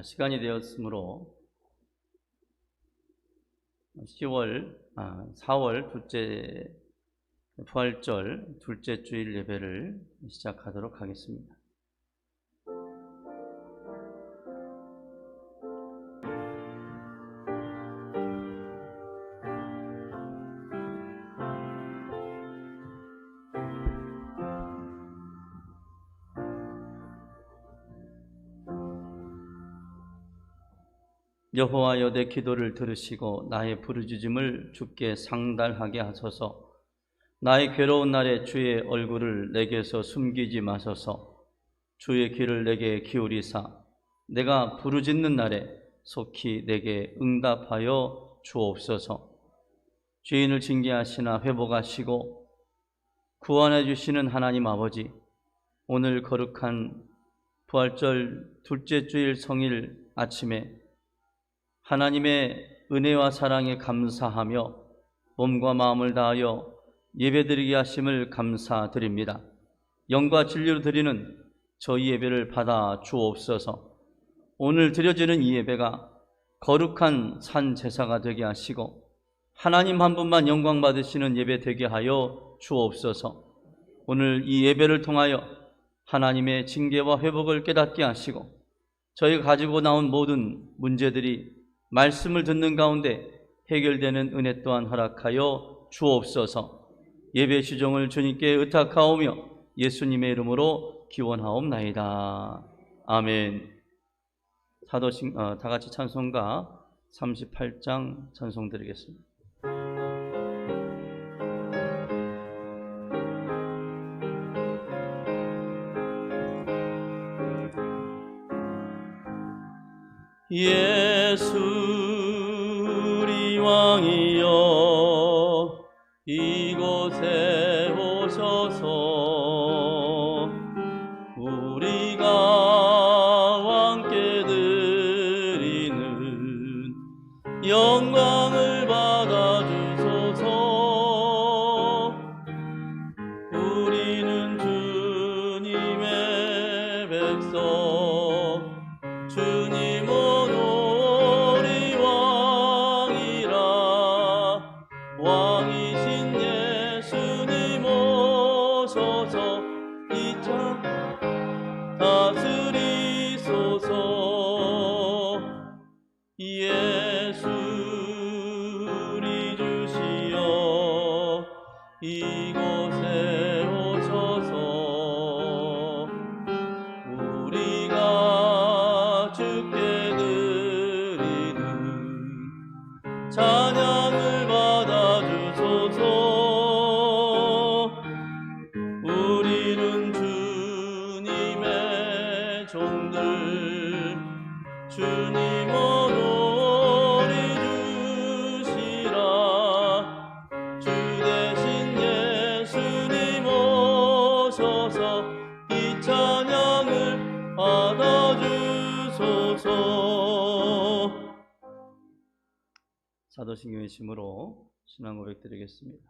시간이 되었으므로 4월 둘째 부활절 둘째 주일 예배를 시작하도록 하겠습니다. 여호와여, 내 기도를 들으시고 나의 부르짖음을 주께 상달하게 하소서. 나의 괴로운 날에 주의 얼굴을 내게서 숨기지 마소서. 주의 귀를 내게 기울이사 내가 부르짖는 날에 속히 내게 응답하여 주옵소서. 죄인을 징계하시나 회복하시고 구원해 주시는 하나님 아버지, 오늘 거룩한 부활절 둘째 주일 성일 아침에 하나님의 은혜와 사랑에 감사하며 몸과 마음을 다하여 예배드리게 하심을 감사드립니다. 영과 진리로 드리는 저희 예배를 받아 주옵소서. 오늘 드려지는 이 예배가 거룩한 산 제사가 되게 하시고 하나님 한 분만 영광 받으시는 예배 되게 하여 주옵소서. 오늘 이 예배를 통하여 하나님의 징계와 회복을 깨닫게 하시고 저희가 가지고 나온 모든 문제들이 말씀을 듣는 가운데 해결되는 은혜 또한 허락하여 주옵소서. 예배 시종을 주님께 의탁하오며 예수님의 이름으로 기원하옵나이다. 아멘. 다 같이 찬송가 38장 찬송 드리겠습니다. 예수 우리 왕이여, 이곳에 오셔서 우리가 왕께 드리는 영광을 받아 주소서. 우리는 주님의 백성, 주님 오노리 왕이라. 왕이신 예수님 오셔서 이 참 다스리소서. 예수 우리 주시여, 이곳에 오셔서 우리가 주께 드리는 찬양을 받아 주소서. 우리는 주님의 종들, 주님 오노리 주시라. 주 대신 예수님 오셔서 이 찬양을 받아주소서. 사도신경의 심으로 신앙 고백 드리겠습니다.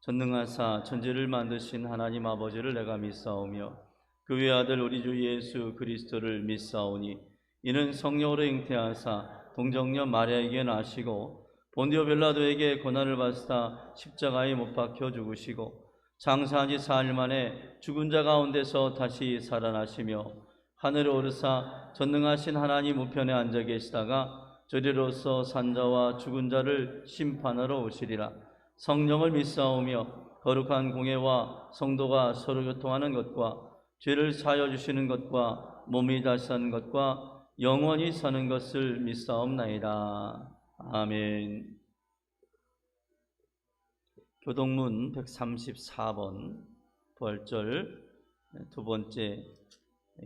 전능하사 천지를 만드신 하나님 아버지를 내가 믿사오며 그 외아들 우리 주 예수 그리스도를 믿사오니 이는 성령으로 잉태하사 동정녀 마리아에게 나시고 본디오 빌라도에게 고난을 받으사 십자가에 못 박혀 죽으시고 장사한 지 사흘 만에 죽은 자 가운데서 다시 살아나시며 하늘에 오르사 전능하신 하나님 우편에 앉아 계시다가 저리로서 산자와 죽은 자를 심판하러 오시리라. 성령을 믿사오며 거룩한 공회와 성도가 서로 교통하는 것과 죄를 사하여 주시는 것과 몸이 다시 사는 것과 영원히 사는 것을 믿사옵나이다. 아멘. 교동문 134번 부활절 두 번째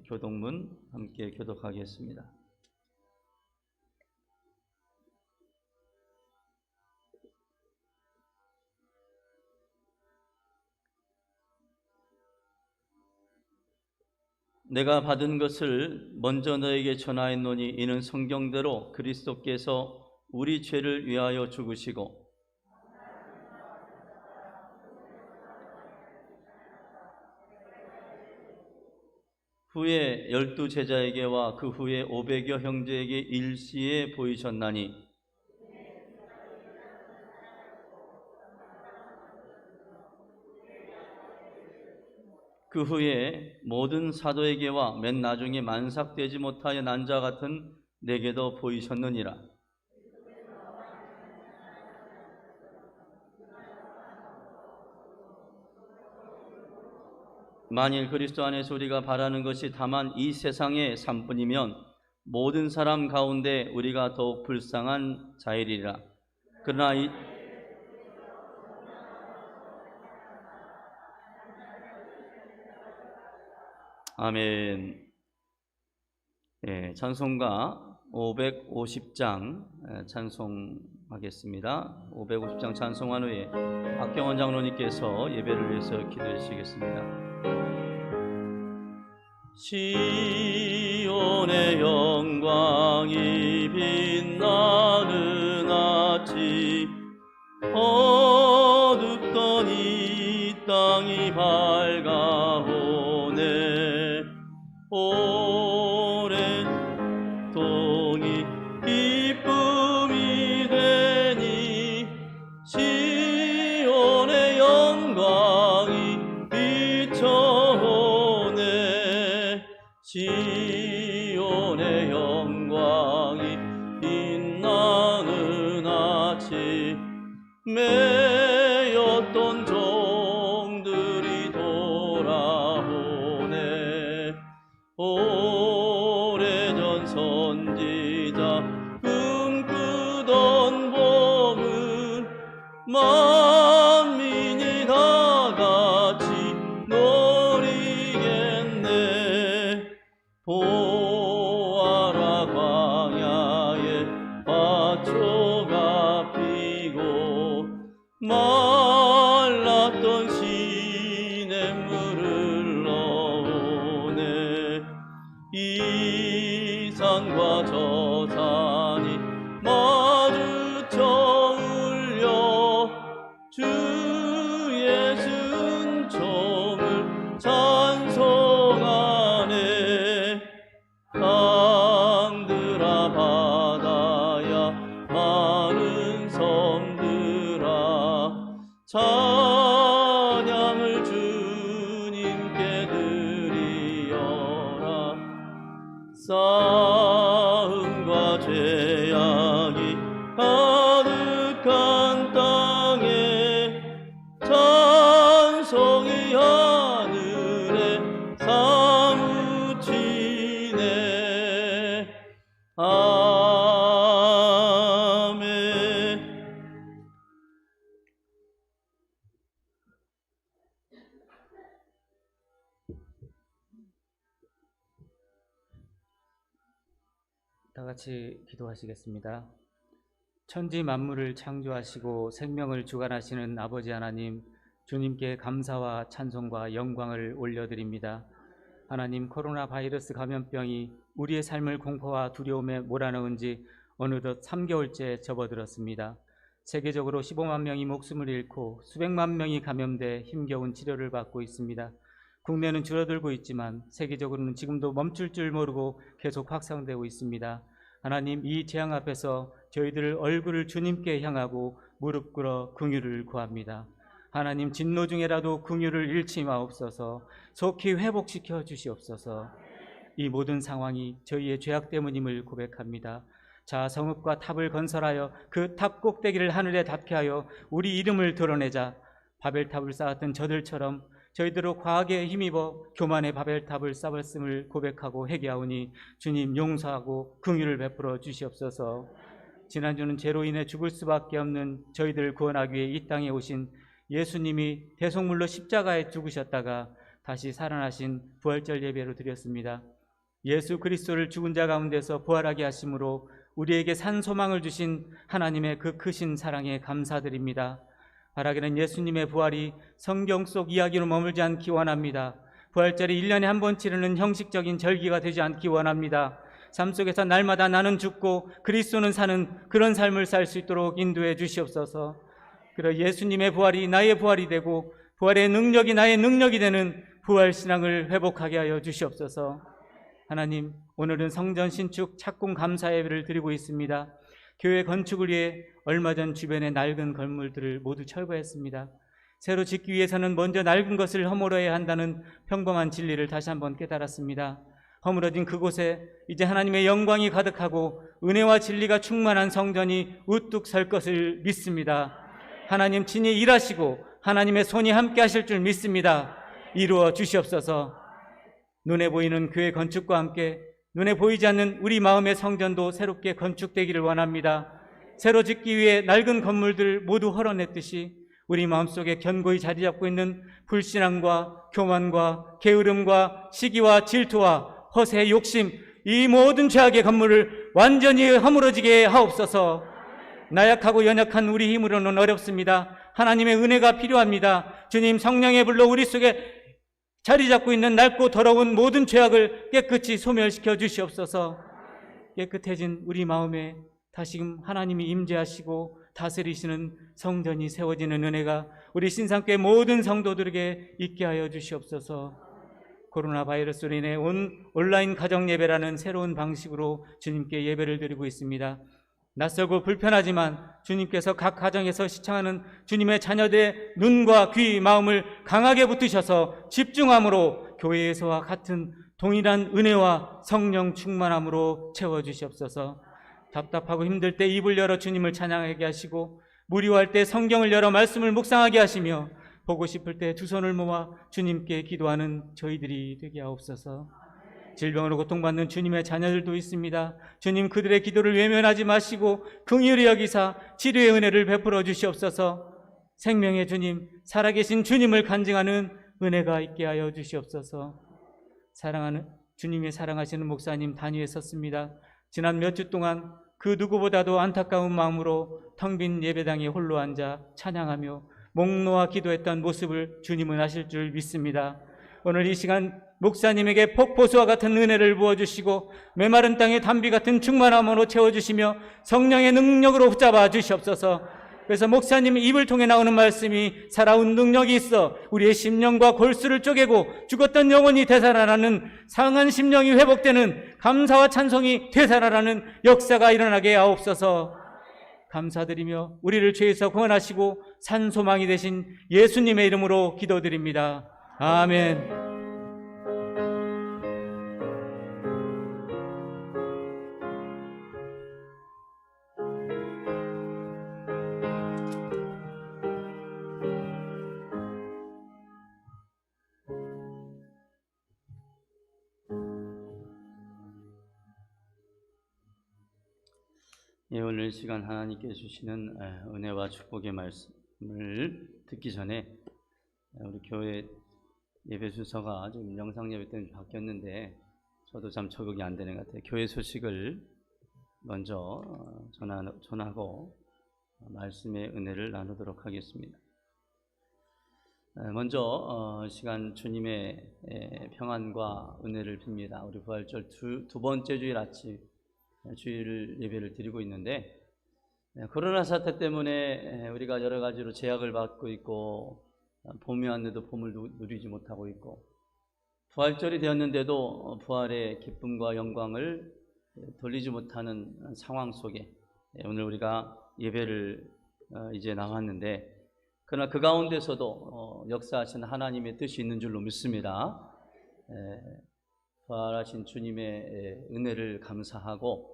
교동문 함께 교독하겠습니다. 내가 받은 것을 먼저 너에게 전하였노니 이는 성경대로 그리스도께서 우리 죄를 위하여 죽으시고 후에 12 제자에게와 그 후에 500여 형제에게 일시에 보이셨나니 그 후에 모든 사도에게와 맨 나중에 만삭되지 못하여 난 자 같은 내게도 보이셨느니라. 만일 그리스도 안에서 우리가 바라는 것이 다만 이 세상의 삶뿐이면 모든 사람 가운데 우리가 더욱 불쌍한 자이리라. 그러나 아멘. 찬송가 550장 찬송하겠습니다. 550장 찬송한 후에 박경원 장로님께서 예배를 위해서 기도해 주시겠습니다. 시온의 영광이 빛나는 아침 어둡던 이 땅이 밝아오네. 오랜 동이 기쁨이 되니 시온의 영광이 비춰오네. 시온의 영광이 빛나는 아침 매였던 종들이 돌아오네. 오래전 선지자 꿈꾸던 봄은 만민이 다 같이 노리겠네. 보아라 광야에 화초가 피고 말랐던 시냇물을 넣으네. 이 산과 저 산이 마주쳐 울려 주의 은총을 찬송하네. 강들아 바다야 많은 섬들아 찬양을 주님께 드리어라. 싸움과 죄악이 가득한 땅에 찬송이 하늘에 사무치네. 아멘. 다 같이 기도하시겠습니다. 천지 만물을 창조하시고 생명을 주관하시는 아버지 하나님, 주님께 감사와 찬송과 영광을 올려드립니다. 하나님, 코로나 바이러스 감염병이 우리의 삶을 공포와 두려움에 몰아넣은 지 어느덧 3개월째 접어들었습니다. 세계적으로 15만 명이 목숨을 잃고 수백만 명이 감염돼 힘겨운 치료를 받고 있습니다. 국내는 줄어들고 있지만 세계적으로는 지금도 멈출 줄 모르고 계속 확산되고 있습니다. 하나님, 이 재앙 앞에서 저희들 얼굴을 주님께 향하고 무릎 꿇어 긍휼을 구합니다. 하나님, 진노 중에라도 긍휼을 잃지 마옵소서. 속히 회복시켜 주시옵소서. 이 모든 상황이 저희의 죄악 때문임을 고백합니다. 자, 성읍과 탑을 건설하여 그 탑 꼭대기를 하늘에 닿게 하여 우리 이름을 드러내자. 바벨탑을 쌓았던 저들처럼 저희들로 과학에 힘입어 교만의 바벨탑을 쌓았음을 고백하고 회개하오니 주님 용서하고 긍휼을 베풀어 주시옵소서. 지난주는 죄로 인해 죽을 수밖에 없는 저희들을 구원하기 위해 이 땅에 오신 예수님이 대속물로 십자가에 죽으셨다가 다시 살아나신 부활절 예배로 드렸습니다. 예수 그리스도를 죽은 자 가운데서 부활하게 하심으로 우리에게 산 소망을 주신 하나님의 그 크신 사랑에 감사드립니다. 바라기는 예수님의 부활이 성경 속 이야기로 머물지 않기 원합니다. 부활절이 1년에 한 번 치르는 형식적인 절기가 되지 않기 원합니다. 삶 속에서 날마다 나는 죽고 그리스도는 사는 그런 삶을 살 수 있도록 인도해 주시옵소서. 그러 예수님의 부활이 나의 부활이 되고 부활의 능력이 나의 능력이 되는 부활신앙을 회복하게 하여 주시옵소서. 하나님, 오늘은 성전 신축 착공 감사 예배를 드리고 있습니다. 교회 건축을 위해 얼마 전 주변의 낡은 건물들을 모두 철거했습니다. 새로 짓기 위해서는 먼저 낡은 것을 허물어야 한다는 평범한 진리를 다시 한번 깨달았습니다. 허물어진 그곳에 이제 하나님의 영광이 가득하고 은혜와 진리가 충만한 성전이 우뚝 설 것을 믿습니다. 하나님 친히 일하시고 하나님의 손이 함께 하실 줄 믿습니다. 이루어 주시옵소서. 눈에 보이는 교회 건축과 함께 눈에 보이지 않는 우리 마음의 성전도 새롭게 건축되기를 원합니다. 새로 짓기 위해 낡은 건물들 모두 헐어냈듯이 우리 마음속에 견고히 자리 잡고 있는 불신앙과 교만과 게으름과 시기와 질투와 허세, 욕심, 이 모든 죄악의 건물을 완전히 허물어지게 하옵소서. 나약하고 연약한 우리 힘으로는 어렵습니다. 하나님의 은혜가 필요합니다. 주님, 성령의 불로 우리 속에 자리 잡고 있는 낡고 더러운 모든 죄악을 깨끗이 소멸시켜 주시옵소서. 깨끗해진 우리 마음에 다시금 하나님이 임재하시고 다스리시는 성전이 세워지는 은혜가 우리 신상교회 모든 성도들에게 있게 하여 주시옵소서. 코로나 바이러스로 인해 온라인 가정 예배라는 새로운 방식으로 주님께 예배를 드리고 있습니다. 낯설고 불편하지만 주님께서 각 가정에서 시청하는 주님의 자녀들의 눈과 귀, 마음을 강하게 붙드셔서 집중함으로 교회에서와 같은 동일한 은혜와 성령 충만함으로 채워주시옵소서. 답답하고 힘들 때 입을 열어 주님을 찬양하게 하시고, 무료할 때 성경을 열어 말씀을 묵상하게 하시며, 보고 싶을 때 두 손을 모아 주님께 기도하는 저희들이 되게 하옵소서. 질병으로 고통받는 주님의 자녀들도 있습니다. 주님, 그들의 기도를 외면하지 마시고 긍휼히 여기사 치료의 은혜를 베풀어 주시옵소서. 생명의 주님, 살아계신 주님을 간증하는 은혜가 있게 하여 주시옵소서. 사랑하는 주님이 사랑하시는 목사님 단위에 섰습니다. 지난 몇 주 동안 그 누구보다도 안타까운 마음으로 텅 빈 예배당에 홀로 앉아 찬양하며 목 놓아 기도했던 모습을 주님은 아실 줄 믿습니다. 오늘 이 시간 목사님에게 폭포수와 같은 은혜를 부어주시고 메마른 땅에 담비 같은 충만함으로 채워주시며 성령의 능력으로 붙잡아 주시옵소서. 그래서 목사님 입을 통해 나오는 말씀이 살아온 능력이 있어 우리의 심령과 골수를 쪼개고 죽었던 영혼이 되살아나는, 상한 심령이 회복되는, 감사와 찬송이 되살아나는 역사가 일어나게 하옵소서. 감사드리며 우리를 죄에서 구원하시고 산소망이 되신 예수님의 이름으로 기도드립니다. 아멘. 예, 오늘 시간 하나님께 주시는 은혜와 축복의 말씀을 듣기 전에 우리 교회 예배 순서가 지금 영상 예배 때문에 바뀌었는데 저도 참 적응이 안 되는 것 같아요. 교회 소식을 먼저 전하고 말씀의 은혜를 나누도록 하겠습니다. 먼저 시간 주님의 평안과 은혜를 빕니다. 우리 부활절 두 번째 주일 아침 주일 예배를 드리고 있는데, 코로나 사태 때문에 우리가 여러 가지로 제약을 받고 있고 봄이 왔는데도 봄을 누리지 못하고 있고, 부활절이 되었는데도 부활의 기쁨과 영광을 돌리지 못하는 상황 속에 오늘 우리가 예배를 이제 나왔는데, 그러나 그 가운데서도 역사하신 하나님의 뜻이 있는 줄로 믿습니다. 부활하신 주님의 은혜를 감사하고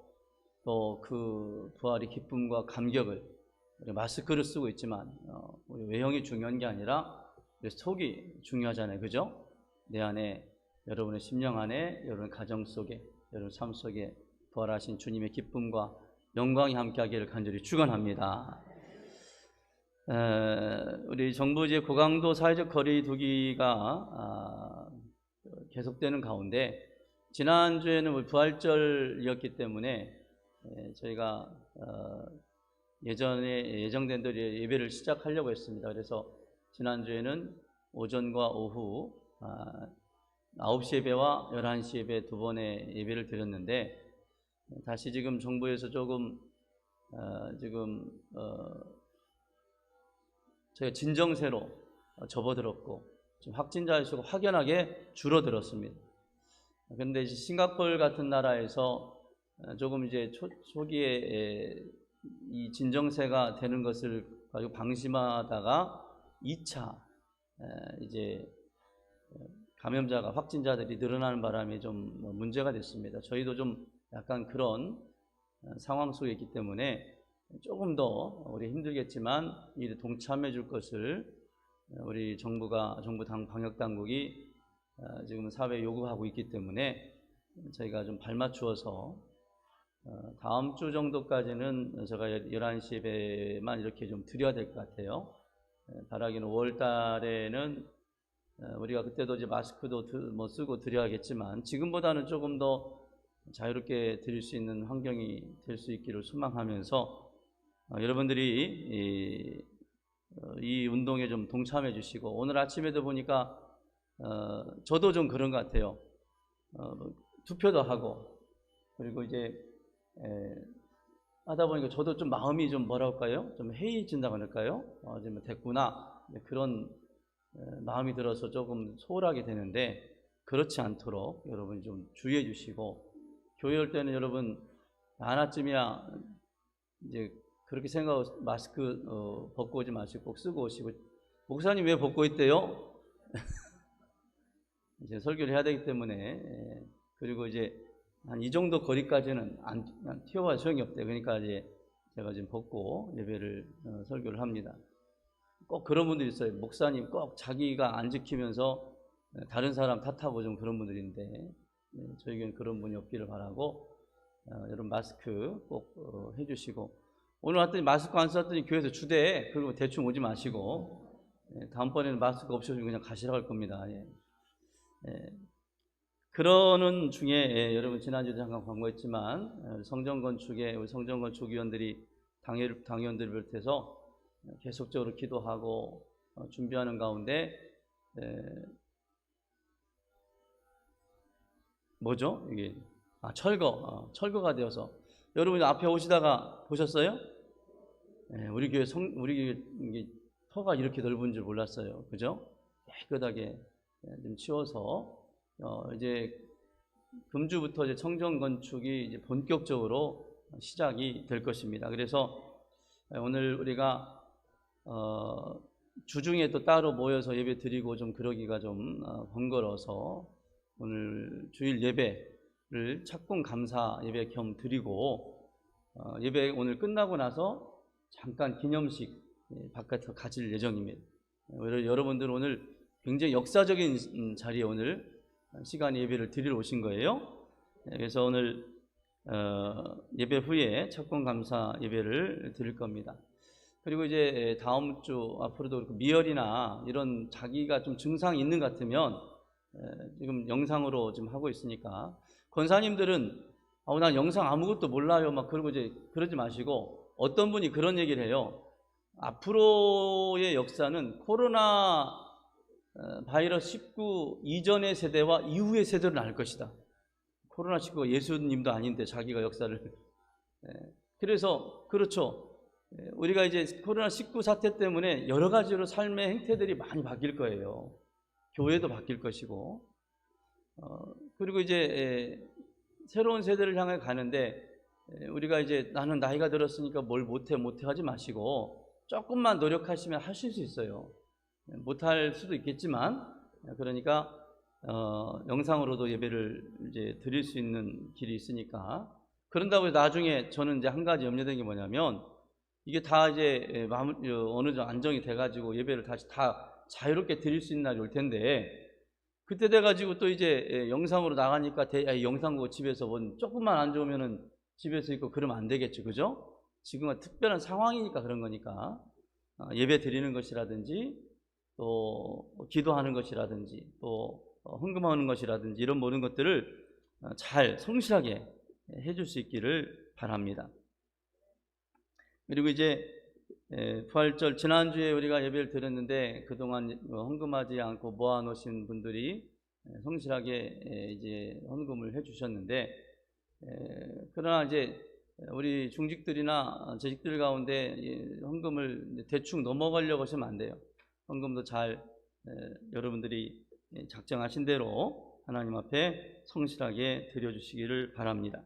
또 그 부활의 기쁨과 감격을, 우리 마스크를 쓰고 있지만 우리 외형이 중요한 게 아니라 우리 속이 중요하잖아요, 그죠? 내 안에, 여러분의 심령 안에, 여러분 가정 속에, 여러분 삶 속에 부활하신 주님의 기쁨과 영광이 함께하기를 간절히 축원합니다. 우리 정부의 고강도 사회적 거리 두기가 계속되는 가운데, 지난주에는 부활절이었기 때문에 저희가 예전에 예정된 대로 예배를 시작하려고 했습니다. 그래서 지난주에는 오전과 오후 9시 예배와 11시 예배 두 번의 예배를 드렸는데, 다시 지금 정부에서 조금 저희가 진정세로 접어들었고 지금 확진자 수가 확연하게 줄어들었습니다. 그런데 이제 싱가포르 같은 나라에서 조금 이제 초기에 이 진정세가 되는 것을 가지고 방심하다가 2차 이제 감염자가 확진자들이 늘어나는 바람에 좀 문제가 됐습니다. 저희도 좀 약간 그런 상황 속에 있기 때문에 조금 더 우리 힘들겠지만 이 동참해 줄 것을 우리 정부 방역 당국이 지금 사회에 요구하고 있기 때문에 저희가 좀 발맞추어서 다음 주 정도까지는 제가 11시 예배만 이렇게 좀 드려야 될 것 같아요. 바라기는 5월 달에는 우리가 그때도 이제 마스크도 뭐 쓰고 드려야겠지만 지금보다는 조금 더 자유롭게 드릴 수 있는 환경이 될 수 있기를 소망하면서 여러분들이 이 운동에 좀 동참해 주시고, 오늘 아침에도 보니까 저도 좀 그런 것 같아요. 투표도 하고 그리고 이제 하다 보니까 저도 좀 마음이 좀 뭐랄까요? 좀 해이해진다고 할까요? 지금 됐구나 그런 마음이 들어서 조금 소홀하게 되는데, 그렇지 않도록 여러분 좀 주의해 주시고, 교회 올 때는 여러분 하나쯤이야 이제 그렇게 생각하고 마스크 벗고 오지 마시고 꼭 쓰고 오시고. 목사님 왜 벗고 있대요? 이제 설교를 해야 되기 때문에. 그리고 이제 한 이 정도 거리까지는 안 튀어봐야 소용이 없대요. 그러니까 이제 제가 지금 벗고 예배를 설교를 합니다. 꼭 그런 분들이 있어요. 목사님 꼭 자기가 안 지키면서 다른 사람 탓하고 좀 그런 분들인데, 저에게는 그런 분이 없기를 바라고, 여러분 마스크 꼭 해주시고, 오늘 왔더니 마스크 안 썼더니 교회에서 주대. 그리고 대충 오지 마시고, 다음번에는 마스크 없으시면 그냥 가시라고 할 겁니다. 그러는 중에 여러분 지난주도 잠깐 광고했지만 성전 건축에 우리 성전 건축위원들이 당회원들을 비롯해서 계속적으로 기도하고 준비하는 가운데 뭐죠? 이게 철거가 되어서, 여러분 앞에 오시다가 보셨어요? 우리 교회 이게 터가 이렇게 넓은 줄 몰랐어요. 그죠? 깨끗하게 좀 치워서 이제 금주부터 이제 성전 건축이 이제 본격적으로 시작이 될 것입니다. 그래서 오늘 우리가 주중에 또 따로 모여서 예배 드리고 좀 그러기가 좀 번거로워서 오늘 주일 예배를 착공 감사 예배 겸 드리고, 예배 오늘 끝나고 나서 잠깐 기념식 바깥에서 가질 예정입니다. 여러분들 오늘 굉장히 역사적인 자리에 오늘 시간 예배를 드리러 오신 거예요. 그래서 오늘 예배 후에 착공 감사 예배를 드릴 겁니다. 그리고 이제 다음 주 앞으로도 그렇고 미열이나 이런 자기가 좀 증상이 있는 것 같으면 지금 영상으로 지금 하고 있으니까, 권사님들은 난 영상 아무것도 몰라요 막 그러고 이제 그러지 마시고, 어떤 분이 그런 얘기를 해요. 앞으로의 역사는 코로나 바이러스 19 이전의 세대와 이후의 세대로 나눌 것이다. 코로나 19가 예수님도 아닌데 자기가 역사를. 그래서 그렇죠. 우리가 이제 코로나 19 사태 때문에 여러 가지로 삶의 행태들이 많이 바뀔 거예요. 교회도 바뀔 것이고, 그리고 이제 새로운 세대를 향해 가는데, 우리가 이제 나는 나이가 들었으니까 뭘 못해 하지 마시고, 조금만 노력하시면 하실 수 있어요. 못할 수도 있겠지만, 그러니까 영상으로도 예배를 이제 드릴 수 있는 길이 있으니까. 그런다고 해서 나중에 저는 이제 한 가지 염려된 게 뭐냐면, 이게 다 이제 어느 정도 안정이 돼가지고 예배를 다시 다 자유롭게 드릴 수 있는 날이 올 텐데, 그때 돼가지고 또 이제 영상으로 나가니까 영상 보고 집에서 조금만 안 좋으면은 집에서 있고 그러면 안 되겠죠, 그죠? 지금은 특별한 상황이니까 그런 거니까 예배 드리는 것이라든지 또 기도하는 것이라든지 또 헌금하는 것이라든지 이런 모든 것들을 잘 성실하게 해줄 수 있기를 바랍니다. 그리고 이제 부활절 지난주에 우리가 예배를 드렸는데, 그동안 헌금하지 않고 모아놓으신 분들이 성실하게 이제 헌금을 해주셨는데, 그러나 이제 우리 중직들이나 재직들 가운데 헌금을 대충 넘어가려고 하시면 안 돼요. 헌금도 잘 여러분들이 작정하신 대로 하나님 앞에 성실하게 드려주시기를 바랍니다.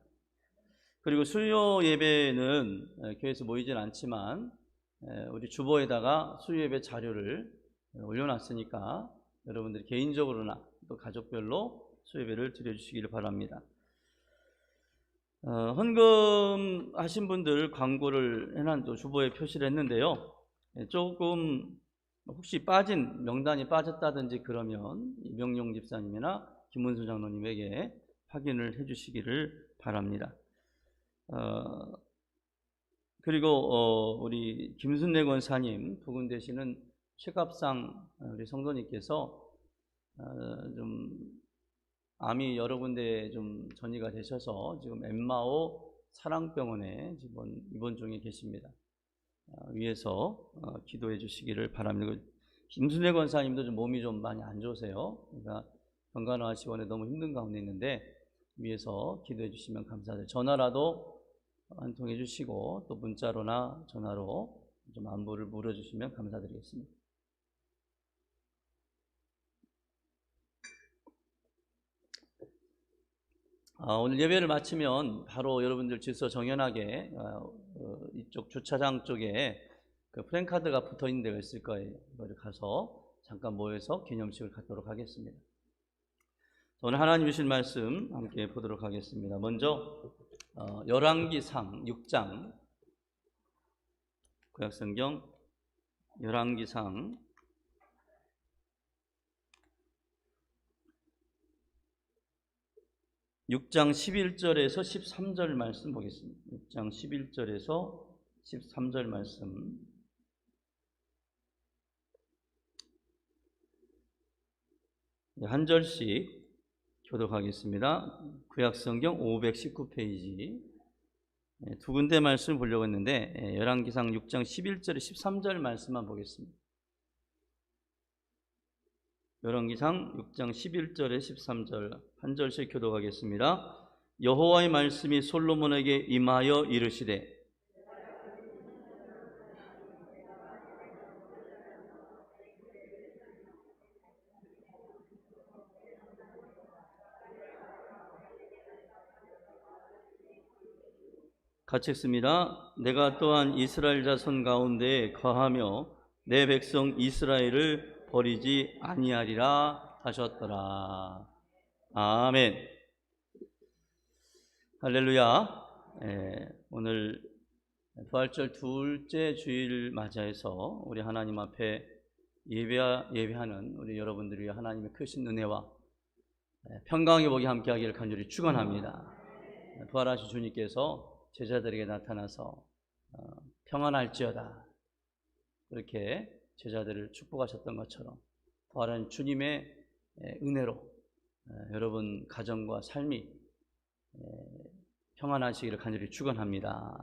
그리고 수요 예배는 교회에서 모이진 않지만 우리 주보에다가 수요 예배 자료를 올려놨으니까 여러분들이 개인적으로나 또 가족별로 수요 예배를 드려주시기를 바랍니다. 헌금 하신 분들 광고를 또 주보에 표시를 했는데요. 조금 혹시 빠진 명단이 빠졌다든지 그러면 이명용 집사님이나 김문수 장로님에게 확인을 해주시기를 바랍니다. 그리고 우리 김순례 권사님 부근 되시는 최갑상 우리 성도님께서 좀 암이 여러 군데 좀 전이가 되셔서 지금 엠마오 사랑병원에 입원 중에 계십니다. 위에서 기도해 주시기를 바랍니다. 김순례 권사님도 좀 몸이 좀 많이 안 좋으세요. 그러니까 건강하시원에 너무 힘든 가운데 있는데 위에서 기도해 주시면 감사드려요. 전화라도 한 통 해주시고 또 문자로나 전화로 좀 안부를 물어주시면 감사드리겠습니다. 오늘 예배를 마치면 바로 여러분들 질서 정연하게 이쪽 주차장 쪽에 그 프랜카드가 붙어 있는 데가 있을 거예요. 이걸 가서 잠깐 모여서 기념식을 갖도록 하겠습니다. 오늘 하나님 주신 말씀 함께 보도록 하겠습니다. 먼저 열왕기상 6장, 구약성경 열왕기상 6장 11절에서 13절 말씀 보겠습니다. 6장 11절에서 13절 말씀. 한 절씩 교독하겠습니다. 구약성경 519페이지 두 군데 말씀을 보려고 했는데 열왕기상 6장 11절에 13절 말씀만 보겠습니다. 열왕기상 6장 11절에 13절 한 절씩 교독하겠습니다. 여호와의 말씀이 솔로몬에게 임하여 이르시되 같이 읽습니다. 내가 또한 이스라엘 자손 가운데 거하며 내 백성 이스라엘을 버리지 아니하리라 하셨더라. 아멘. 할렐루야. 오늘 부활절 둘째 주일 맞이해서 우리 하나님 앞에 예배하는 우리 여러분들이 하나님의 크신 은혜와 평강의 복이 함께하기를 간절히 축원합니다. 부활하신 주님께서 제자들에게 나타나서 평안할지어다 그렇게 제자들을 축복하셨던 것처럼 부활한 주님의 은혜로 여러분 가정과 삶이 평안하시기를 간절히 축원합니다.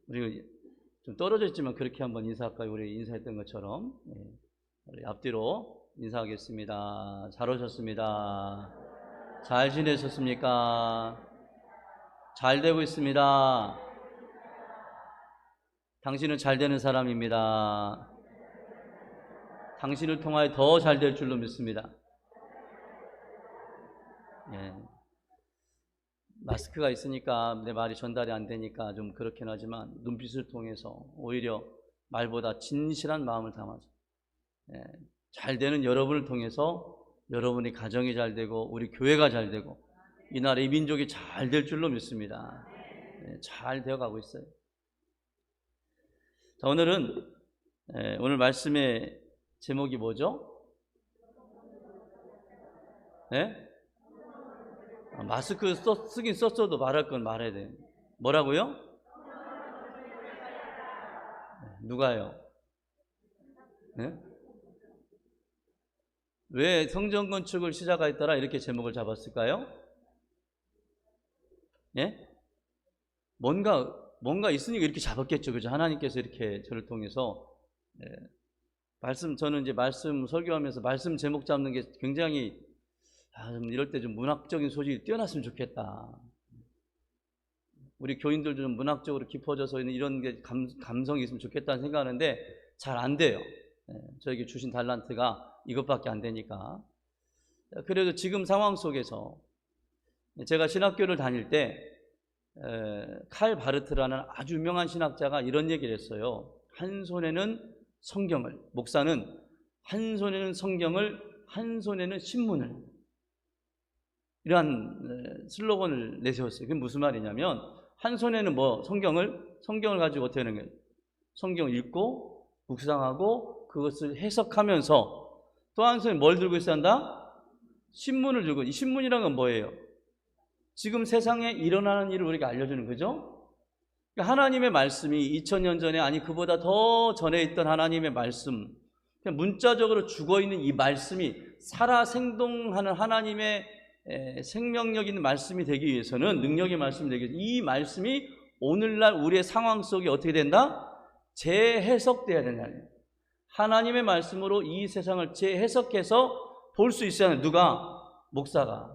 우리 좀 떨어져 있지만 그렇게 한번 인사할까요? 우리 인사했던 것처럼 우리 앞뒤로 인사하겠습니다. 잘 오셨습니다. 잘 지내셨습니까? 잘 되고 있습니다. 당신은 잘 되는 사람입니다. 당신을 통하여 더 잘 될 줄로 믿습니다. 마스크가 있으니까 내 말이 전달이 안 되니까 좀 그렇긴 하지만 눈빛을 통해서 오히려 말보다 진실한 마음을 담아서 잘 되는 여러분을 통해서 여러분의 가정이 잘 되고 우리 교회가 잘 되고 이 나라 이 민족이 잘 될 줄로 믿습니다. 잘 되어가고 있어요. 자, 오늘 말씀의 제목이 뭐죠? 마스크 쓰긴 썼어도 말할 건 말해야 돼요. 뭐라고요? 누가요? 왜 성전 건축을 시작하였더라 이렇게 제목을 잡았을까요? 뭔가 있으니까 이렇게 잡았겠죠. 그죠? 하나님께서 이렇게 저를 통해서 저는 이제 말씀 설교하면서 말씀 제목 잡는 게 굉장히 좀 이럴 때 좀 문학적인 소질이 뛰어났으면 좋겠다. 우리 교인들도 좀 문학적으로 깊어져서 이런 게 감성이 있으면 좋겠다는 생각하는데 잘 안 돼요. 저에게 주신 달란트가 이것밖에 안 되니까 그래도 지금 상황 속에서 제가 신학교를 다닐 때 칼 바르트라는 아주 유명한 신학자가 이런 얘기를 했어요. 한 손에는 성경을, 목사는 한 손에는 성경을, 한 손에는 신문을, 이러한 슬로건을 내세웠어요. 그게 무슨 말이냐면 한 손에는 성경을 가지고 어떻게 하는 거예요? 성경을 읽고 묵상하고 그것을 해석하면서 또 한 손에 뭘 들고 있어야 한다? 신문을 들고. 이 신문이란 건 뭐예요? 지금 세상에 일어나는 일을 우리가 알려주는 거죠. 그러니까 하나님의 말씀이 2000년 전에, 아니 그보다 더 전에 있던 하나님의 말씀, 그냥 문자적으로 죽어있는 이 말씀이 살아 생동하는 하나님의 생명력 있는 말씀이 되기 위해서는, 능력의 말씀이 되기 위해서 이 말씀이 오늘날 우리의 상황 속에 어떻게 된다? 재해석돼야 된다는 거예요. 하나님의 말씀으로 이 세상을 재해석해서 볼 수 있어야 하는, 누가? 목사가.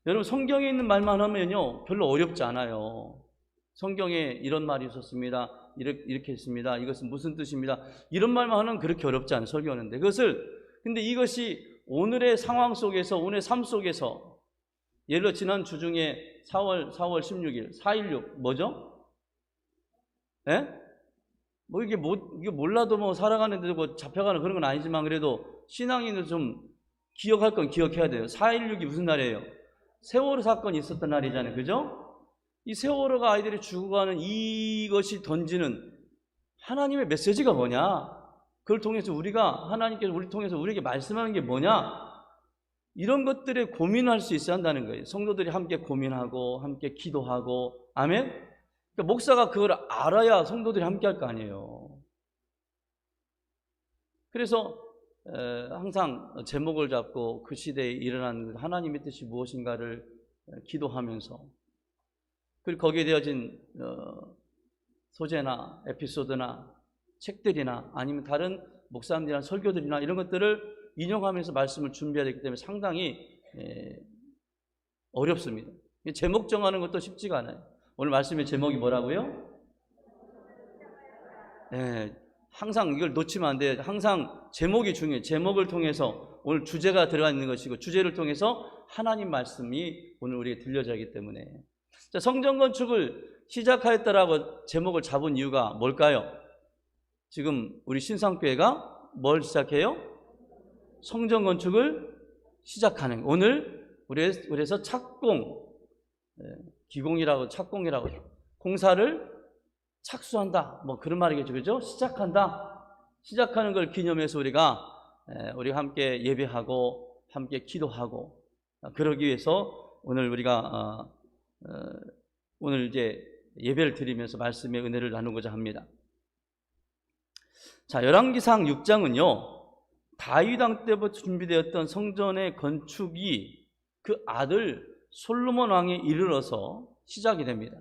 여러분, 성경에 있는 말만 하면요 별로 어렵지 않아요. 성경에 이런 말이 있었습니다, 이렇게 했습니다, 이것은 무슨 뜻입니다, 이런 말만 하면 그렇게 어렵지 않아요, 설교하는데. 근데 이것이 오늘의 상황 속에서, 오늘의 삶 속에서, 예를 들어 지난 주 중에 4월 16일 4.16 뭐죠? 예? 이게 몰라도 살아가는데 잡혀가는 그런 건 아니지만, 그래도 신앙인은 좀 기억할 건 기억해야 돼요. 4.16이 무슨 날이에요? 세월호 사건이 있었던 날이잖아요. 그죠? 이 세월호가 아이들이 죽어가는 이것이 던지는 하나님의 메시지가 뭐냐? 그걸 통해서 하나님께서 우리를 통해서 우리에게 말씀하는 게 뭐냐? 이런 것들에 고민할 수 있어야 한다는 거예요. 성도들이 함께 고민하고 함께 기도하고. 아멘? 그러니까 목사가 그걸 알아야 성도들이 함께 할 거 아니에요. 그래서 항상 제목을 잡고 그 시대에 일어난 하나님의 뜻이 무엇인가를 기도하면서, 그리고 거기에 되어진 소재나 에피소드나 책들이나 아니면 다른 목사님들이나 설교들이나 이런 것들을 인용하면서 말씀을 준비해야 되기 때문에 상당히 어렵습니다. 제목 정하는 것도 쉽지가 않아요. 오늘 말씀의 제목이 뭐라고요? 항상 이걸 놓치면 안 돼요. 항상 제목이 중요해요. 제목을 통해서 오늘 주제가 들어가 있는 것이고, 주제를 통해서 하나님 말씀이 오늘 우리에게 들려져야 하기 때문에. 자, 성전 건축을 시작하였다라고 제목을 잡은 이유가 뭘까요? 지금 우리 신상교회가 뭘 시작해요? 성전 건축을 시작하는, 오늘 그래서 기공이라고, 착공이라고, 공사를 착수한다, 그런 말이겠죠. 그죠? 시작하는 걸 기념해서 우리가 함께 예배하고 함께 기도하고, 그러기 위해서 오늘 우리가 오늘 이제 예배를 드리면서 말씀의 은혜를 나누고자 합니다. 자, 열왕기상 6장은요 다윗 왕 때부터 준비되었던 성전의 건축이 그 아들 솔로몬 왕에 이르러서 시작이 됩니다.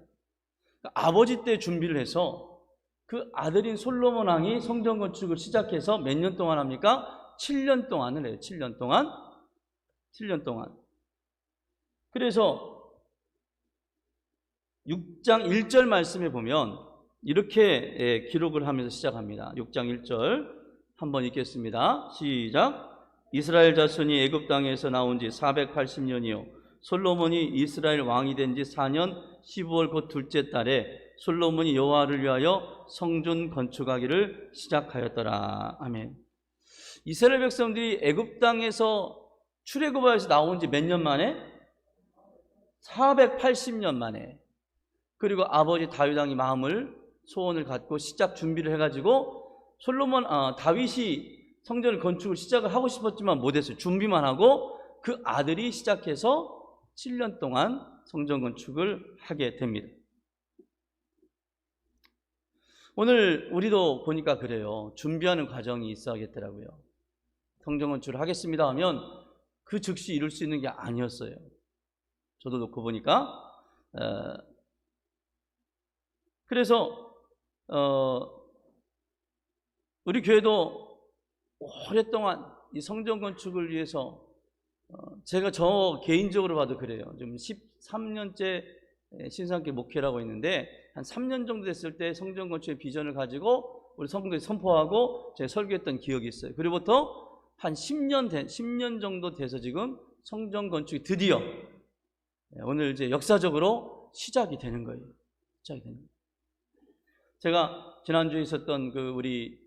아버지 때 준비를 해서 그 아들인 솔로몬 왕이 성전 건축을 시작해서 몇 년 동안 합니까? 7년 동안을 해요. 7년 동안. 그래서 6장 1절 말씀에 보면 이렇게 기록을 하면서 시작합니다. 6장 1절 한번 읽겠습니다. 시작. 이스라엘 자손이 애굽 땅에서 나온 지 480년이요 솔로몬이 이스라엘 왕이 된 지 4년 15월 곧 둘째 달에 솔로몬이 여호와를 위하여 성전 건축하기를 시작하였더라. 아멘. 이스라엘 백성들이 애굽 땅에서 출애굽하여서 나온 지 몇 년 만에? 480년 만에. 그리고 아버지 다윗 왕이 소원을 갖고 시작 준비를 해가지고 다윗이 성전 건축을 시작을 하고 싶었지만 못했어요. 준비만 하고 그 아들이 시작해서 7년 동안 성전 건축을 하게 됩니다. 오늘 우리도 보니까 그래요. 준비하는 과정이 있어야겠더라고요. 성전 건축을 하겠습니다 하면 그 즉시 이룰 수 있는 게 아니었어요. 저도 놓고 보니까. 그래서 우리 교회도 오랫동안 이 성전 건축을 위해서 제가 개인적으로 봐도 그래요. 좀 13년째 신상교회 목회라고 있는데 한 3년 정도 됐을 때 성전 건축의 비전을 가지고 우리 성도들이 선포하고 제가 설교했던 기억이 있어요. 그리고부터 한 10년 정도 돼서 지금 성전 건축이 드디어 오늘 이제 역사적으로 시작이 되는 거예요. 시작이 되는 거예요. 제가 지난주에 있었던 그 우리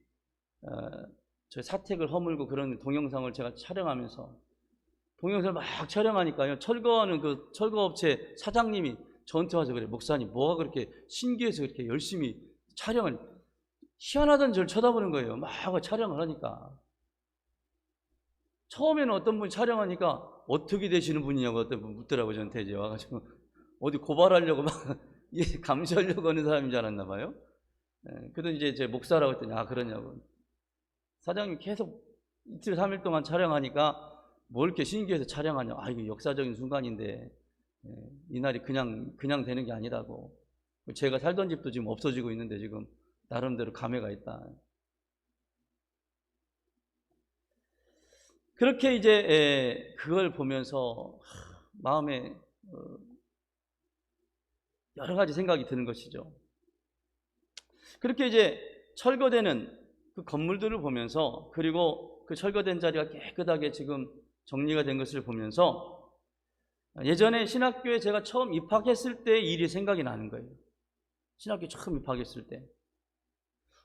저 사택을 허물고 그런 동영상을 제가 촬영하면서 동영상을 막 촬영하니까요, 철거하는 그 철거업체 사장님이 저한테 와서 그래, 목사님 뭐가 그렇게 신기해서 그렇게 열심히 촬영을, 희한하던 저를 쳐다보는 거예요. 막 촬영을 하니까. 처음에는 어떤 분이 촬영하니까 어떻게 되시는 분이냐고 어떤 분 묻더라고요. 저한테 이제 와가지고 어디 고발하려고 막 감시하려고 하는 사람인 줄 알았나 봐요. 그래도 이제 제 목사라고 했더니 아 그러냐고. 사장님 계속 이틀 3일 동안 촬영하니까 뭘 이렇게 신기해서 촬영하냐. 아 이거 역사적인 순간인데 이날이 그냥 되는 게 아니라고. 제가 살던 집도 지금 없어지고 있는데 지금 나름대로 감회가 있다. 그렇게 이제 그걸 보면서 마음에 여러 가지 생각이 드는 것이죠. 그렇게 이제 철거되는 그 건물들을 보면서, 그리고 그 철거된 자리가 깨끗하게 지금 정리가 된 것을 보면서 예전에 신학교에 제가 처음 입학했을 때 일이 생각이 나는 거예요. 신학교에 처음 입학했을 때.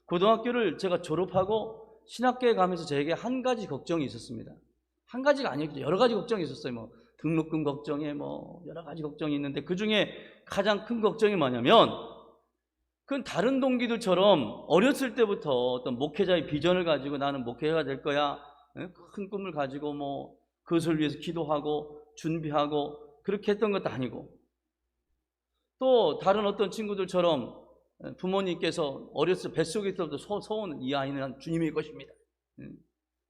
고등학교를 제가 졸업하고 신학교에 가면서 저에게 한 가지 걱정이 있었습니다. 한 가지가 아니었죠. 여러 가지 걱정이 있었어요. 뭐 등록금 걱정에 뭐 여러 가지 걱정이 있는데 그 중에 가장 큰 걱정이 뭐냐면, 그건 다른 동기들처럼 어렸을 때부터 어떤 목회자의 비전을 가지고 나는 목회자가 될 거야, 큰 꿈을 가지고 뭐 그것을 위해서 기도하고 준비하고 그렇게 했던 것도 아니고, 또 다른 어떤 친구들처럼 부모님께서 어렸을 뱃속에 때부터 소원, 이 아이는 주님의 것입니다,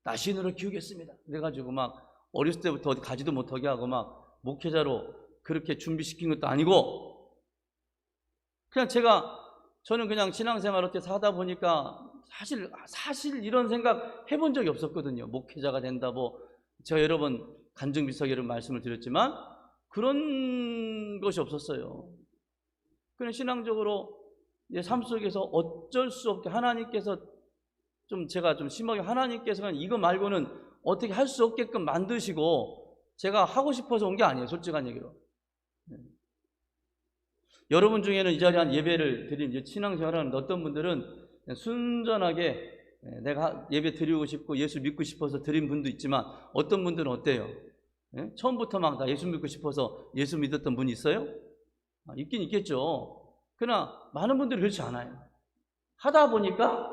나신으로 키우겠습니다 그래가지고 막 어렸을 때부터 어디 가지도 못하게 하고 막 목회자로 그렇게 준비시킨 것도 아니고, 그냥 저는 그냥 신앙생활 어떻게 사다 보니까 사실 이런 생각 해본 적이 없었거든요. 목회자가 된다, 뭐 제가 여러 번 간증비석에 이런 말씀을 드렸지만 그런 것이 없었어요. 그냥 신앙적으로 내 삶 속에서 어쩔 수 없게 하나님께서 제가 좀 심하게 하나님께서 이거 말고는 어떻게 할 수 없게끔 만드시고 제가 하고 싶어서 온 게 아니에요. 솔직한 얘기로. 여러분 중에는 이 자리에 한 예배를 드린 신앙생활하는 어떤 분들은 순전하게 내가 예배 드리고 싶고 예수 믿고 싶어서 드린 분도 있지만, 어떤 분들은 어때요? 처음부터 막 나 예수 믿고 싶어서 예수 믿었던 분이 있어요? 있긴 있겠죠. 그러나 많은 분들이 그렇지 않아요. 하다 보니까